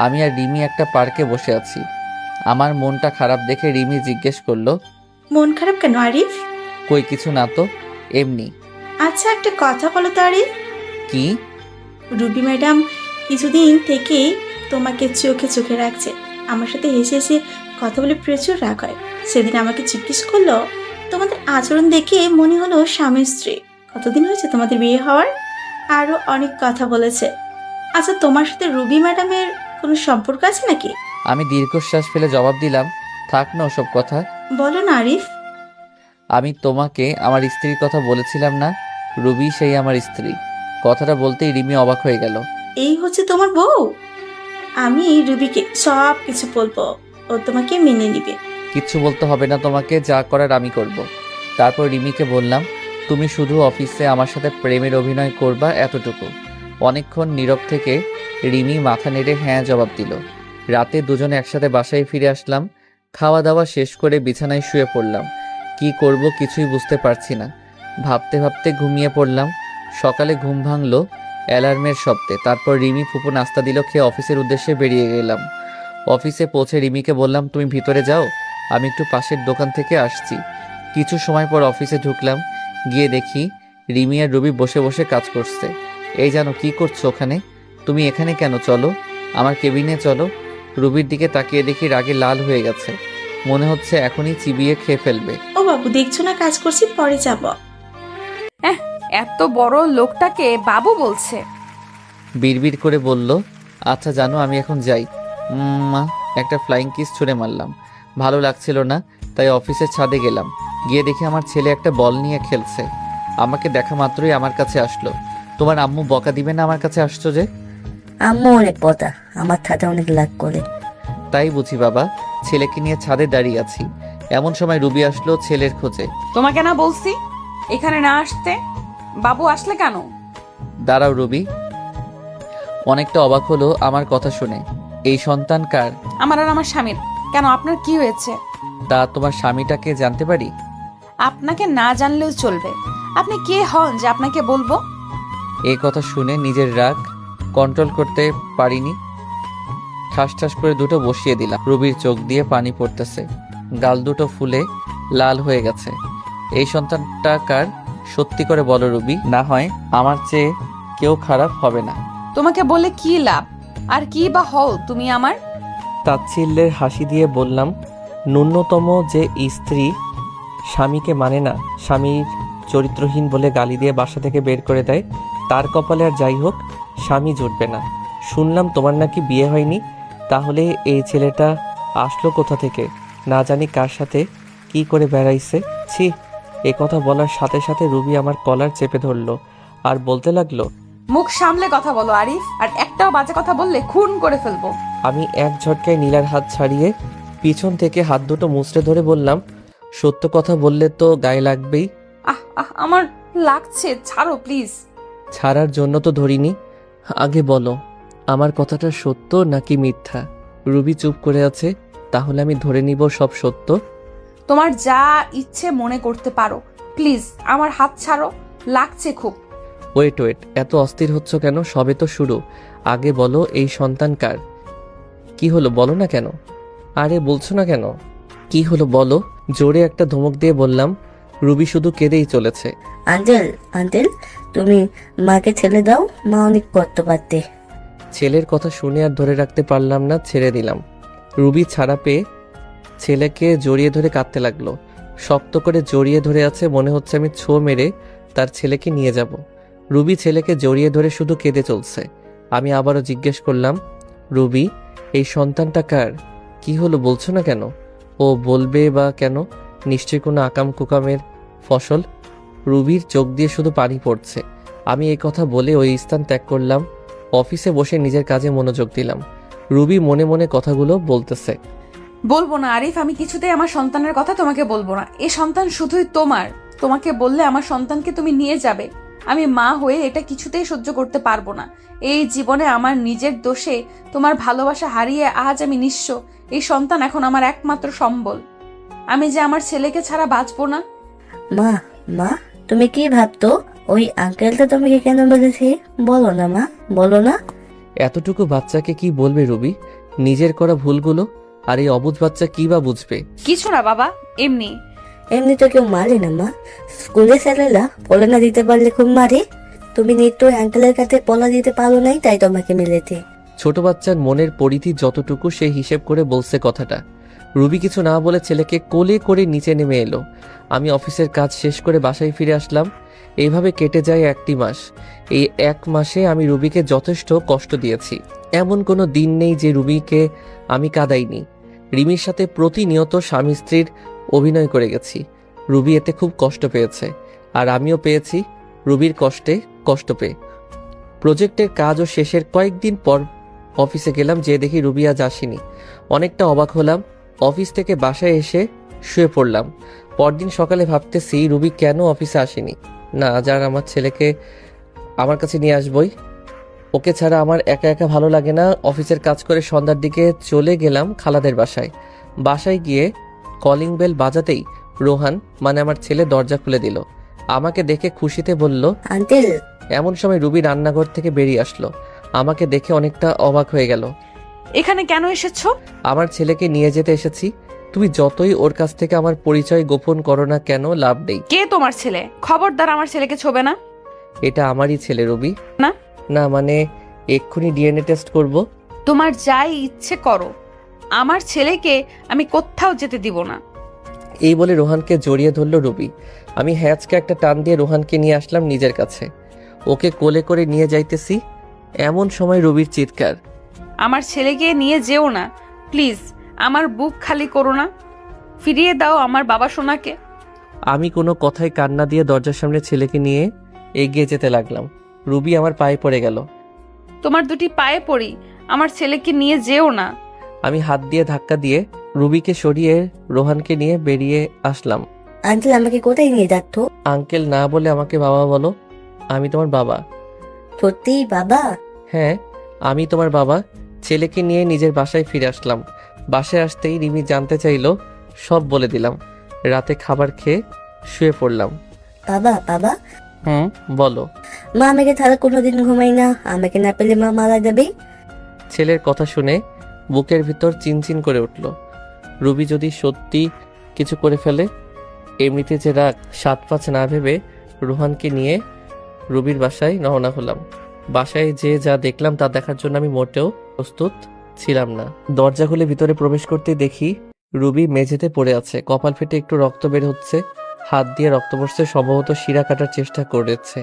আমি আর রিমি একটা পার্কে বসে আছি। আমার মনটা খারাপ দেখে রিমি জিজ্ঞেস করলো, মন খারাপ কেন আরিফ? কই কিছু না তো, এমনি। আচ্ছা, একটা কথা বলো তো আরিফ। কি? রুবি ম্যাডাম কিছুদিন থেকেই তোমাকে চোখে চোখে রাখছে। আমার সাথে হেসে হেসে কথা বলে প্রচুর রাগ হয়। সেদিন আমাকে জিজ্ঞেস করলো, তোমাদের আচরণ দেখে মনে হলো স্বামী স্ত্রী, কতদিন হয়েছে তোমাদের বিয়ে হওয়ার? আরও অনেক কথা বলেছে। আচ্ছা, তোমার সাথে রুবি ম্যাডামের কোনো সম্পর্ক আছে নাকি? আমি দীর্ঘশ্বাস ফেলে জবাব দিলাম, থাক না ওসব কথা। বলো না আরিফ। আমি তোমাকে আমার স্ত্রীর কথা বলেছিলাম না? রুবি সেই আমার স্ত্রী। কথাটা বলতেই রিমি অবাক হয়ে গেল। এই হচ্ছে তোমার বউ? আমি রুবিকে সব কিছু বলবো, ও তোমাকে মেনে নিবে। কিচ্ছু বলতে হবে না তোমাকে, যা করার আমি করব। তারপর রিমিকে বললাম, তুমি শুধু অফিসে আমার সাথে প্রেমের অভিনয় করবা, এতটুকু। অনেকক্ষণ নীরব থেকে রিমি মাথা নেড়ে হ্যাঁ জবাব দিল। রাতে দুজনে একসাথে বাসায় ফিরে আসলাম। খাওয়া দাওয়া শেষ করে বিছানায় শুয়ে পড়লাম। কি করব কিছুই বুঝতে পারছি না। ভাবতে ভাবতে ঘুমিয়ে পড়লাম। সকালে ঘুম ভাঙলো অ্যালার্মের শব্দে। তারপর রিমি ফুপু নাস্তা দিল, খেয়ে অফিসের উদ্দেশ্যে বেরিয়ে গেলাম। অফিসে পৌঁছে রিমিকে বললাম, তুমি ভিতরে যাও, আমি একটু পাশের দোকান থেকে আসছি। কিছু সময় পর অফিসে ঢুকলাম। গিয়ে দেখি রিমি আর রুবি বসে বসে কাজ করছে। এই জানো কি করছো ওখানে? তুমি এখানে কেন? চলো আমার কেবিনে চলো। রুবির দিকে তাকিয়ে দেখি রাগে লাল হয়ে গেছে, মনে হচ্ছে এখনই চিবিয়ে খেয়ে ফেলবে। ও বাবু, দেখছো না কাজ করছি, পরে যাব। এত বড় লোকটাকে বাবু বলছে। বিড়বিড় করে বলল, আচ্ছা জানো আমি এখন যাই। মা, একটা ফ্লাইং কিস ছুঁড়ে মারলাম। ভালো লাগছিল না, তাই অফিসের ছাদে গেলাম। গিয়ে দেখি আমার ছেলে একটা বল নিয়ে খেলছে। আমাকে দেখা মাত্রই আমার কাছে আসলো। তোমার আম্মু বকা দিবে না আমার কাছে আসছো যে? আম্মু অনেক পতা, আমার সাথে অনেক লাগ করে। তাই বুঝি বাবা, ছেলেকে নিয়ে ছাদে দাঁড়িয়ে আছি। এমন সময় রুবি আসলো ছেলের খোঁজে। তোমাকে না বলছি এখানে না আসতে? বাবু আসলে কেন? দাঁড়াও রুবি। অনেকটা অবাক হলো আমার কথা শুনে। এই সন্তান কার? আমার আর আমার স্বামীর। কেন, আপনার কি হয়েছে? তা তোমার স্বামীটাকে জানতে পারি? আপনাকে না জানলেও চলবে। আপনি কে হন যে আপনাকে বলবো? এই কথা শুনে নিজের রাগ কন্ট্রোল করতে পারিনি। ঠাস ঠাস করে দুটো বসিয়ে দিলাম। রুবির চোখ দিয়ে পানি পড়তেছে, গাল দুটো ফুলে লাল হয়ে গেছে। এই সন্তানটা কার? সত্যি করে বলো রুবি, না হয় আমার চেয়ে কেউ খারাপ হবে না। তোমাকে বলে কি লাভ? আর কি বা হও তুমি আমার? তাচ্ছিল্যের হাসি দিয়ে বললাম, ন্যূনতম যে স্ত্রী স্বামীকে মানে না, স্বামীর চরিত্রহীন বলে গালি দিয়ে বাসা থেকে বের করে দেয়, তার কপালে আর যাই হোক স্বামী জুটবে না। শুনলাম তোমার নাকি বিয়ে হয়নি, তাহলে এই ছেলেটা আসলো কোথা থেকে? না জানি কার সাথে কি করে বেড়াইছে। ছি! এ কথা বলার সাথে সাথে রুবি আমার কলার চেপে ধরলো আর বলতে লাগলো, মুখ সামলে কথা বলো আরিফ, আর একটাও বাজে কথা বললে খুন করে ফেলবো। আমি এক ঝটকায় নীলার হাত ছাড়িয়ে পিছন থেকে হাত দুটো মুচড়ে ধরে বললাম, সত্য কথা বললে তো গায়ে লাগবেই। আহ আহ আমার লাগছে, ছাড়ো প্লিজ। ছাড়ার জন্য তো ধরিনি। আগে বলো, আমার কথাটা সত্য নাকি মিথ্যা? রুবি চুপ করে আছে, তাহলে আমি ধরে নিব সব সত্য। তোমার যা ইচ্ছে মনে করতে পারো, প্লিজ আমার হাত ছাড়ো, লাগছে খুব। ওয়েট ওয়েট, এত অস্থির হচ্ছ কেন? সবে তো শুরু। আগে বলো, এই সন্তান কার? কি হলো বলো না কেন? আরে বলছো না কেন? কি হলো বলো। জোরে একটা ধমক দিয়ে বললাম। রুবি শুধু কেঁদেই চলেছে। আঙ্কেল আঙ্কেল, তুমি মাকে ছেড়ে দাও, মা অনেক কষ্ট পারতে। ছেলের কথা শুনে আর ধরে রাখতে পারলাম না, ছেড়ে দিলাম। রুবি ছাড়া পেয়ে ছেলেকে জড়িয়ে ধরে কাঁদতে লাগলো। শক্ত করে জড়িয়ে ধরে আছে, মনে হচ্ছে আমি ছো মেরে তার ছেলেকে নিয়ে যাব। রুবি ছেলেকে জড়িয়ে ধরে শুধু কেঁদে চলছে। আমি আবারও জিজ্ঞেস করলাম, রুবি, এই সন্তানটা কার? কি হলো বলছো না কেন? ও বলবে বা কেন? নিশ্চয়ই কোনো আকাম কুকামের ফসল। রুবির চোখ দিয়ে শুধু পানি পড়ছে। আমি এই কথা বলে ওই স্থান ত্যাগ করলাম। অফিসে বসে নিজের কাজে মনোযোগ দিলাম। রুবি মনে মনে কথাগুলো বলতেছে। বলবো না আরিফ, আমি কিছুতেই আমার সন্তানের কথা তোমাকে বলবো না। এই সন্তান শুধুই তোমার। তোমাকে বললে আমার সন্তানকে তুমি নিয়ে যাবে। আমি মা হয়ে এটা কিছুতেই সহ্য করতে পারবো না। এই জীবনে আমার নিজের দোষে তোমার ভালোবাসা হারিয়ে আজ আমি নিঃস্ব। এই সন্তান এখন আমার একমাত্র সম্বল। আমি যে আমার ছেলেকে ছাড়া বাঁচবো না। মা মা, তুমি কি ভাবতো? ওই আঙ্কেলটা তোমাকে কেন বলেছে? বলো না মা, বলো না। এতটুকু বাচ্চাকে কি বলবে রুবি? নিজের করা ভুলগুলো। আর এই অবুঝ বাচ্চা কি বা বুঝবে? কিছু না বাবা, এমনি। এমনি তো কেউ মারে না মা। স্কুলে ছেলেরা পড়ে না দিতে পারলে খুব মারে। তুমি নিশ্চয়ই আঙ্কেলের কাছে পলা দিতে পারো নাই, তাই তোমাকে মেলেছে। ছোট বাচ্চার মনের পরিধি যতটুকু সে হিসেব করে বলছে কথাটা। রুবি কিছু না বলে ছেলেকে কোলে করে নিচে নেমে এলো। আমি অফিসের কাজ শেষ করে বাসায় ফিরে আসলাম। এইভাবে কেটে যায় 1টি মাস। এই 1 মাসে আমি রুবিকে যথেষ্ট কষ্ট দিয়েছি। এমন কোনো দিন নেই যে রুবিকে আমি কাঁদাইনি। রিমির সাথে প্রতিনিয়ত স্বামী স্ত্রীর অভিনয় করে গেছি। রুবি এতে খুব কষ্ট পেয়েছে, আর আমিও পেয়েছি রুবির কষ্টে কষ্ট পেয়ে। প্রজেক্টের কাজও শেষের কয়েকদিন পর অফিসে গেলাম, যে দেখি রুবি আজ আসেনি। অনেকটা অবাক হলাম। অফিস থেকে বাসায় এসে শুয়ে পড়লাম। পরদিন সকালে ভাবতেছি রুবি কেন অফিসে আসেনি। না, আজ আর আমার ছেলেকে আমার কাছে নিয়ে আসবই। ওকে ছাড়া আমার একা একা ভালো লাগে না। অফিসের কাজ করে সন্ধ্যার দিকে চলে গেলাম খালাদের বাসায়। বাসায় গিয়ে কলিং বেল বাজাতেই রোহান, মানে আমার ছেলে, দরজা খুলে দিল। আমাকে দেখে খুশিতে বলল, আঙ্কেল। এমন সময় রুবি রান্নাঘর থেকে বেরিয়ে আসলো। আমাকে দেখে অনেকটা অবাক হয়ে গেল। এখানে কেন এসেছো? আমার ছেলেকে নিয়ে যেতে এসেছি। তুমি যতই ওর কাছ থেকে আমার পরিচয় গোপন করো না কেন, লাভ নেই। কে তোমার ছেলে? খবরদার আমার ছেলেকে ছোবে না। এটা আমারই ছেলে রুবি। না না, মানে এক্ষুনি ডিএনএ টেস্ট করব। তোমার যাই ইচ্ছে করো, আমার ছেলেকে আমি কোথাও যেতে দিব না। এই বলে রোহানকে জড়িয়ে ধরল রুবি। আমি হ্যাচকে একটা টান দিয়ে রোহানকে নিয়ে আসলাম নিজের কাছে। ওকে কোলে করে নিয়ে যাইতেছি, এমন সময় রুবির চিৎকার, আমার ছেলেকে নিয়ে যেও না প্লিজ। আমার বুক খালি করো না, ফিরিয়ে দাও আমার বাবা সোনাকে। আমি কোনো কথায় কান্না দিয়ে দরজার সামনে ছেলেকে নিয়ে এগিয়ে যেতে লাগলাম। রুবি আমার পায়ে পড়ে গেল। তোমার দুটি পায়ে পড়ি, আমার ছেলেকে নিয়ে যেও না। আমি হাত দিয়ে ধাক্কা দিয়ে রুবিকে সরিয়ে রোহানকে নিয়ে বেরিয়ে আসলাম। আঙ্কেল, আমাকে কোথায় নিয়ে যাচ্ছ? আঙ্কেল না বলে আমাকে বাবা বলো। আমি তোমার বাবা। সত্যি বাবা? হ্যাঁ, আমি তোমার বাবা। ছেলেকে নিয়ে নিজের বাসায় ফিরে আসলাম। বাসায় আসতেই রিমি জানতে চাইলো, সব বলে দিলাম। রাতে খাবার খেয়ে শুয়ে পড়লাম। বাবা বাবা। বলো। মা আমাকে ছাড়া কোনোদিন ঘুমাই না, আমাকে না পেলে মা মারা যাবে। ছেলের কথা শুনে বুকের ভিতর চিনচিন করে উঠল। রুবি যদি সত্যি কিছু করে ফেলে। এমনিতে যে রাগ, 7-5 না ভেবে রোহানকে নিয়ে রুবির বাসায় রওনা হলাম। বাসায় যে যা দেখলাম তা দেখার জন্য আমি মোটেও প্রস্তুত ছিলাম না। দরজা খুলে ভিতরে প্রবেশ করতে দেখি রুবি মেঝেতে পড়ে আছে। কপাল ফেটে একটু রক্ত বের হচ্ছে। হাত দিয়ে রক্ত পড়ছে, সম্ভবত শিরা কাটার চেষ্টা করেছে।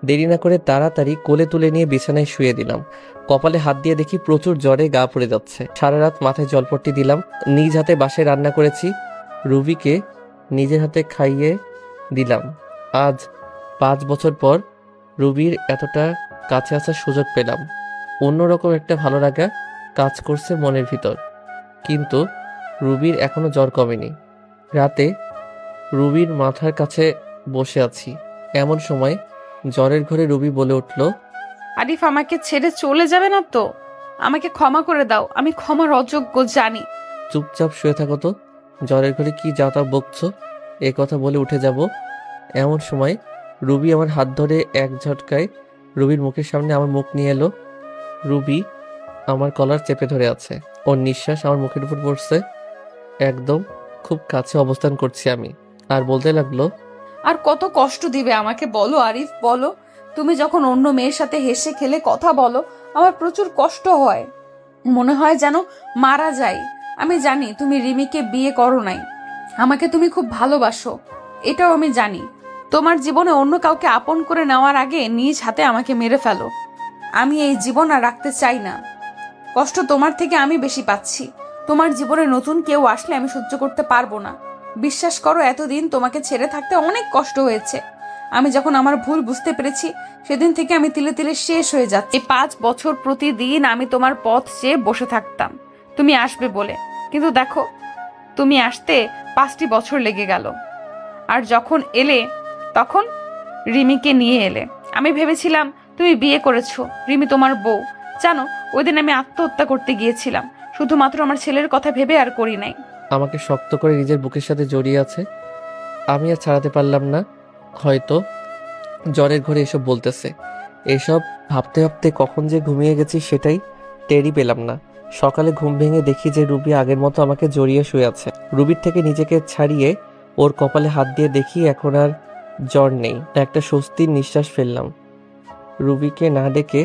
দেরি না করে তাড়াতাড়ি কোলে তুলে নিয়ে বিছানায় শুয়ে দিলাম। কপালে হাত দিয়ে দেখি প্রচুর জ্বরে গা পুড়ে যাচ্ছে। সারা রাত মাথায় জলপট্টি দিলাম। নিজ হাতে বাসায় রান্না করেছি, রুবিকে নিজের হাতে খাইয়ে দিলাম। আজ 5 বছর পর রুবির এতটা কাছে আসার সুযোগ পেলাম। অন্যরকম একটা ভালো লাগা কাজ করছে মনের ভিতর। কিন্তু রুবির এখনো জ্বর কমেনি। রাতে রুবির মাথার কাছে বসে আছি। এমন সময় জ্বরের ঘরে রুবি বলে উঠল, আরিফ আমাকে ছেড়ে চলে যাবে না তো? আমাকে ক্ষমা করে দাও, আমি ক্ষমার অযোগ্য জানি। চুপচাপ শুয়ে থাকো তো, জ্বরের ঘরে কি যা তা বকছো? এ কথা বলে উঠে যাব। এমন সময় রুবি আমার হাত ধরে এক ঝটকায় রুবির মুখের সামনে আমার মুখ নিয়ে এলো। রুবি আমার কলার চেপে ধরে আছে, ওর নিঃশ্বাস আমার মুখের উপর পড়ছে। একদম খুব কাছে অবস্থান করছি আমি, আর বলতে লাগলো, আর কত কষ্ট দিবে আমাকে বলো আরিফ, বলো। তুমি যখন অন্য মেয়ের সাথে হেসে খেলে কথা বলো, আমার প্রচুর কষ্ট হয়, মনে হয় যেন মারা যাই। আমি জানি তুমি রিমিকে বিয়ে করো নাই, আমাকে তুমি খুব ভালোবাসো, এটাও আমি জানি। তোমার জীবনে অন্য কাউকে আপন করে নেওয়ার আগে নিজ হাতে আমাকে মেরে ফেলো। আমি এই জীবন আর রাখতে চাই না। কষ্ট তোমার থেকে আমি বেশি পাচ্ছি। তোমার জীবনে নতুন কেউ আসলে আমি সহ্য করতে পারবো না। বিশ্বাস করো, এতদিন তোমাকে ছেড়ে থাকতে অনেক কষ্ট হয়েছে। আমি যখন আমার ভুল বুঝতে পেরেছি, সেদিন থেকে আমি তিলে তিলে শেষ হয়ে যাচ্ছি। এই 5 বছর প্রতিদিন আমি তোমার পথ চেয়ে বসে থাকতাম তুমি আসবে বলে, কিন্তু দেখো তুমি আসতে 5টি বছর লেগে গেল। আর যখন এলে তখন রিমিকে নিয়ে এলে। আমি ভেবেছিলাম তুমি বিয়ে করেছো, রিমি তোমার বউ। জানো, ওই দিন আমি আত্মহত্যা করতে গিয়েছিলাম, শুধুমাত্র আমার ছেলের কথা ভেবে, আর করি নাই। আমাকে শক্ত করে নিজের বুকের সাথে জড়িয়ে আছে। আমি আর ছাড়াতে পারলাম না। হয়তো জ্বরের ঘরে এসব বলতেছে। এসব ভাবতে ভাবতে কখন যে ঘুমিয়ে গেছি সেটাই টেরই পেলাম না। সকালে ঘুম ভেঙে দেখি যে রুবি আগের মতো আমাকে জড়িয়ে শুয়ে আছে। রুবির থেকে নিজেকে ছাড়িয়ে ওর কপালে হাত দিয়ে দেখি এখন আর জ্বর নেই। একটা স্বস্তির নিঃশ্বাস ফেললাম। রুবিকে না ডেকে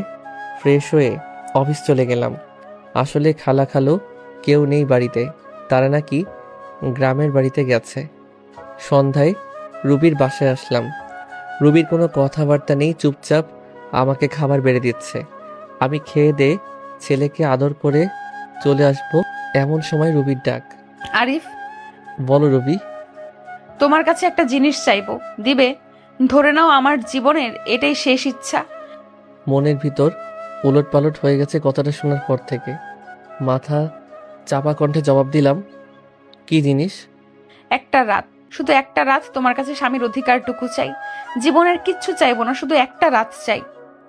ফ্রেশ হয়ে অফিস চলে গেলাম। আসলে খালা খালো কেউ নেই বাড়িতে, তারা নাকি গ্রামের বাড়িতে গেছে। সন্ধ্যায় রুবির বাসায় আসলাম। রুবির কোনো কথাবার্তা নেই, চুপচাপ আমাকে খাবার বেড়ে দিচ্ছে। আমি খেয়ে দে ছেলেকে আদর করে চলে আসব, এমন সময় রুবির ডাক। আরিফ, বলো রুবি। তোমার কাছে একটা জিনিস চাইবো, দিবে? ধরে নাও আমার জীবনের এটাই শেষ ইচ্ছা। মনের ভিতর উলট পালট হয়ে গেছে কথাটা শোনার পর থেকে। মাথা চাপা কণ্ঠে জবাব দিলাম, কি জিনিস? একটা রাত, শুধু একটা রাত তোমার কাছে স্বামীর অধিকারটুকু চাই। জীবনের কিচ্ছু চাইবো না, শুধু একটা রাত চাই।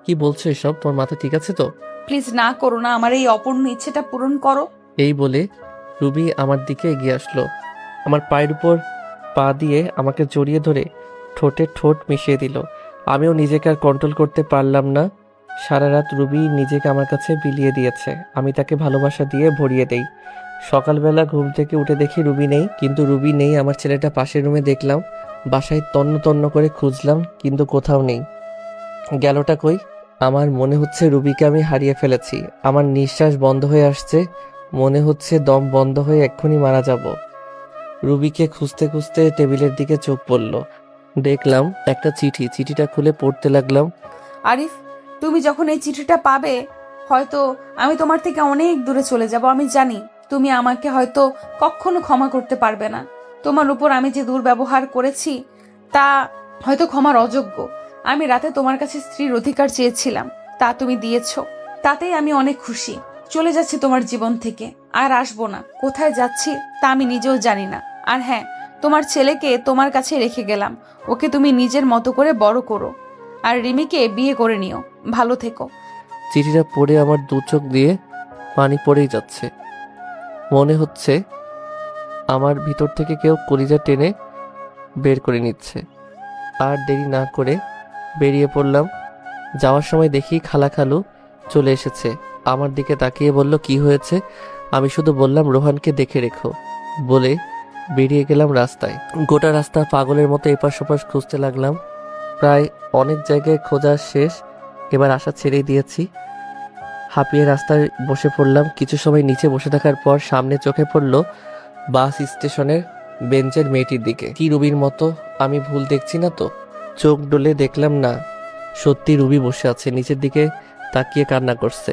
কি বলছো এসব? তোমার মাথা ঠিক আছে তো? প্লিজ না করো না, আমার এই অপূর্ণ ইচ্ছেটা পূরণ করো। এই বলে রুবি আমার দিকে এগিয়ে আসলো। আমার পায়ের উপর পা দিয়ে আমাকে জড়িয়ে ধরে ঠোঁটে ঠোঁট মিশিয়ে দিল। আমিও নিজেকে আর কন্ট্রোল করতে পারলাম না। সারা রাত রুবি নিজেকে আমার কাছে বিলিয়ে দিয়েছে, আমি তাকে ভালোবাসা দিয়ে ভরিয়ে দেই। সকালবেলা ঘুম থেকে উঠে দেখি রুবি নেই, কিন্তু রুবি নেই। আমার ছেলেটা পাশের রুমে দেখলাম, বাসায় তন্ন তন্ন করে খুঁজলাম কিন্তু কোথাও নেই। গেলটা কই? আমার মনে হচ্ছে রুবিকে আমি হারিয়ে ফেলেছি। আমার নিঃশ্বাস বন্ধ হয়ে আসছে, মনে হচ্ছে দম বন্ধ হয়ে এক্ষুনি মারা যাব। রুবিকে খুঁজতে খুঁজতে টেবিলের দিকে চোখ পড়ল, দেখলাম একটা চিঠি। চিঠিটা খুলে পড়তে লাগলাম। আরিফ, তুমি যখন এই চিঠিটা পাবে, হয়তো আমি তোমার থেকে অনেক দূরে চলে যাব। আমি জানি তুমি আমাকে হয়তো কখনো ক্ষমা করতে পারবে না। তোমার উপর আমি যে দুর্ব্যবহার করেছি তা হয়তো ক্ষমার অযোগ্য। আমি রাতে তোমার কাছে স্ত্রীর অধিকার চেয়েছিলাম, তা তুমি দিয়েছো, তাতেই আমি অনেক খুশি। চলে যাচ্ছি তোমার জীবন থেকে, আর আসবো না। কোথায় যাচ্ছি তা আমি নিজেও জানি না। আর হ্যাঁ, তোমার ছেলেকে তোমার কাছে রেখে গেলাম, ওকে তুমি নিজের মতো করে বড় করো, আর রিমিকে বিয়ে করে নিও। ভালো থেকো। চিঠিটা পড়ে আমার দু চোখ দিয়ে পানি পড়েই যাচ্ছে। মনে হচ্ছে আমার ভিতর থেকে কেউ কলিজা টেনে বের করে নিচ্ছে। আর দেরি না করে বেরিয়ে পড়লাম। যাওয়ার সময় দেখি খালা খালু চলে এসেছে। আমার দিকে তাকিয়ে বলল, কি হয়েছে? আমি শুধু বললাম, রোহানকে দেখে রেখো বলে বেরিয়ে গেলাম রাস্তায়। গোটা রাস্তা পাগলের মতো এপাশ ওপাশ খুঁজতে লাগলাম। প্রায় অনেক জায়গায় খোঁজা শেষ, এবার আশা ছেড়েই দিয়েছি। হাঁপিয়ে রাস্তায় বসে পড়লাম। কিছু সময় নিচে বসে থাকার পর সামনে চোখে পড়ল বাস স্টেশনের বেঞ্চের মেয়েটির দিকে। কি রুবির মতো? আমি ভুল দেখছি না তো? চোখ ডলে দেখলাম না, সত্যি রুবি বসে আছে, নিচের দিকে তাকিয়ে কান্না করছে।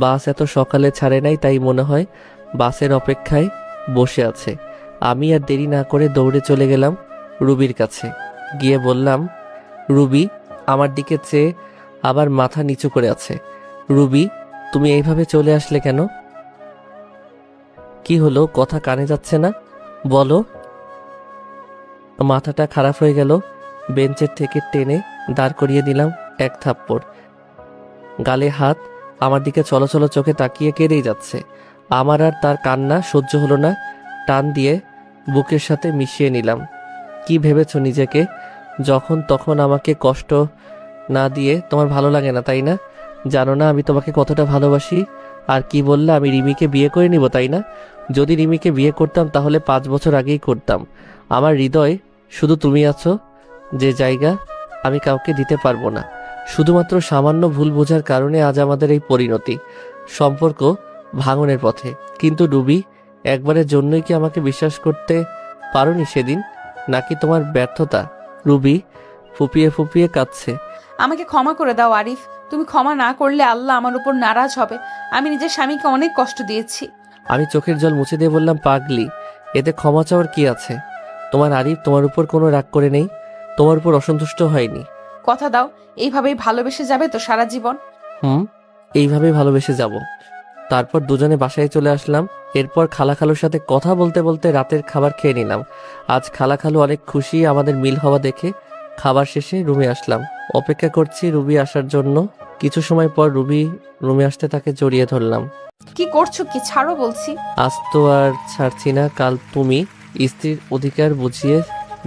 বাস এত সকালে ছাড়ে নাই, তাই মনে হয় বাসের অপেক্ষায় বসে আছে। আমি আর দেরি না করে দৌড়ে চলে গেলাম রুবির কাছে। গিয়ে বললাম, রুবি। আমার দিকে চেয়ে আবার মাথা নিচু করে আছে। রুবি, তুমি এইভাবে চলে আসলে কেন? কি হলো? কথা কানে যাচ্ছে না? বলো। মাথাটা খারাপ হয়ে গেল। বেঞ্চের থেকে টেনে দাঁড় করিয়ে দিলাম এক থাপ্পড়। গালে হাত, আমার দিকে চলো চলো চোখে তাকিয়ে কেঁদেই যাচ্ছে। আমার আর তার কান্না সহ্য হলো না, টান দিয়ে বুকের সাথে মিশিয়ে নিলাম। কি ভেবেছ নিজেকে? যখন তখন আমাকে কষ্ট না দিয়ে তোমার ভালো লাগে না, তাই না? জানো না আমি তোমাকে কতটা ভালোবাসি? আর কি বললে, আমি রিমিকে বিয়ে করে নিব, তাই না? যদি রিমিকে বিয়ে করতাম তাহলে 5 বছর আগেই করতাম। আমার হৃদয় শুধু তুমি আছো, যে জায়গা আমি কাউকে দিতে পারবো না। শুধুমাত্র সামান্য ভুল বোঝার কারণে আজ আমাদের এই পরিণতি, সম্পর্ক ভাঙনের পথে। কিন্তু রুবি, একবারের জন্যই কি আমাকে বিশ্বাস করতে পারোনি সেদিন? নাকি তোমার ব্যর্থতা? রুবি ফুপিয়ে ফুপিয়ে কাঁদছে। আমাকে ক্ষমা করে দাও আরিফ। তুমি ক্ষমা না করলে আল্লাহ আমার উপর নারাজ হবে। আমি নিজের স্বামীকে অনেক কষ্ট দিয়েছি। আমি চোখের জল মুছে দিয়ে বললাম, পাগলি, এতে ক্ষমা চাওয়ার কি আছে? তোমার আরিফ তোমার উপর কোনো রাগ করে নেই, তোমার উপর অসন্তুষ্ট হয়নি। কথা দাও, এইভাবেই ভালোবেসে যাবে তো সারা জীবন? এইভাবেই ভালোবেসে যাব। তারপর দুজনে বাসায় চলে আসলাম। এরপর খালা খালুর সাথে কথা বলতে বলতে রাতের খাবার খেয়ে নিলাম। আজ খালা খালু অনেক খুশি আমাদের মিল হওয়া দেখে। খাবার শেষে রুমে আসলাম, অপেক্ষা করছি রুবি আসার জন্য। কিছু সময় পর রুবি রুমে আসতে তাকে জড়িয়ে ধরলাম। কি করছো? কি ছাড়ো বলছি। আজ তো আর ছাড়ছি না। কাল তুমি স্ত্রীর অধিকার বুঝিয়ে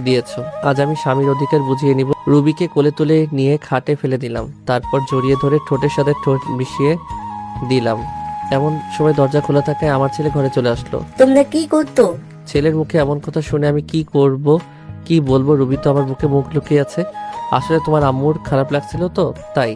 দিয়েছ, আজ আমি স্বামীর অধিকার বুঝিয়ে নিব। রুবিকে কোলে তুলে নিয়ে খাটে ফেলে দিলাম, তারপর জড়িয়ে ধরে ঠোঁটের সাথে ঠোঁট মিশিয়ে দিলাম। এমন সময় দরজা খোলা থাকায় আমার ছেলে ঘরে চলে আসলো। তোমরা কি করতো? ছেলের মুখে এমন কথা শুনে আমি কি করব, কি বলবো? রুবি তো আমার মুখে মুখ লুকিয়ে আছে। আসলে তোমার আম্মুর খারাপ লাগছিল তো, তাই।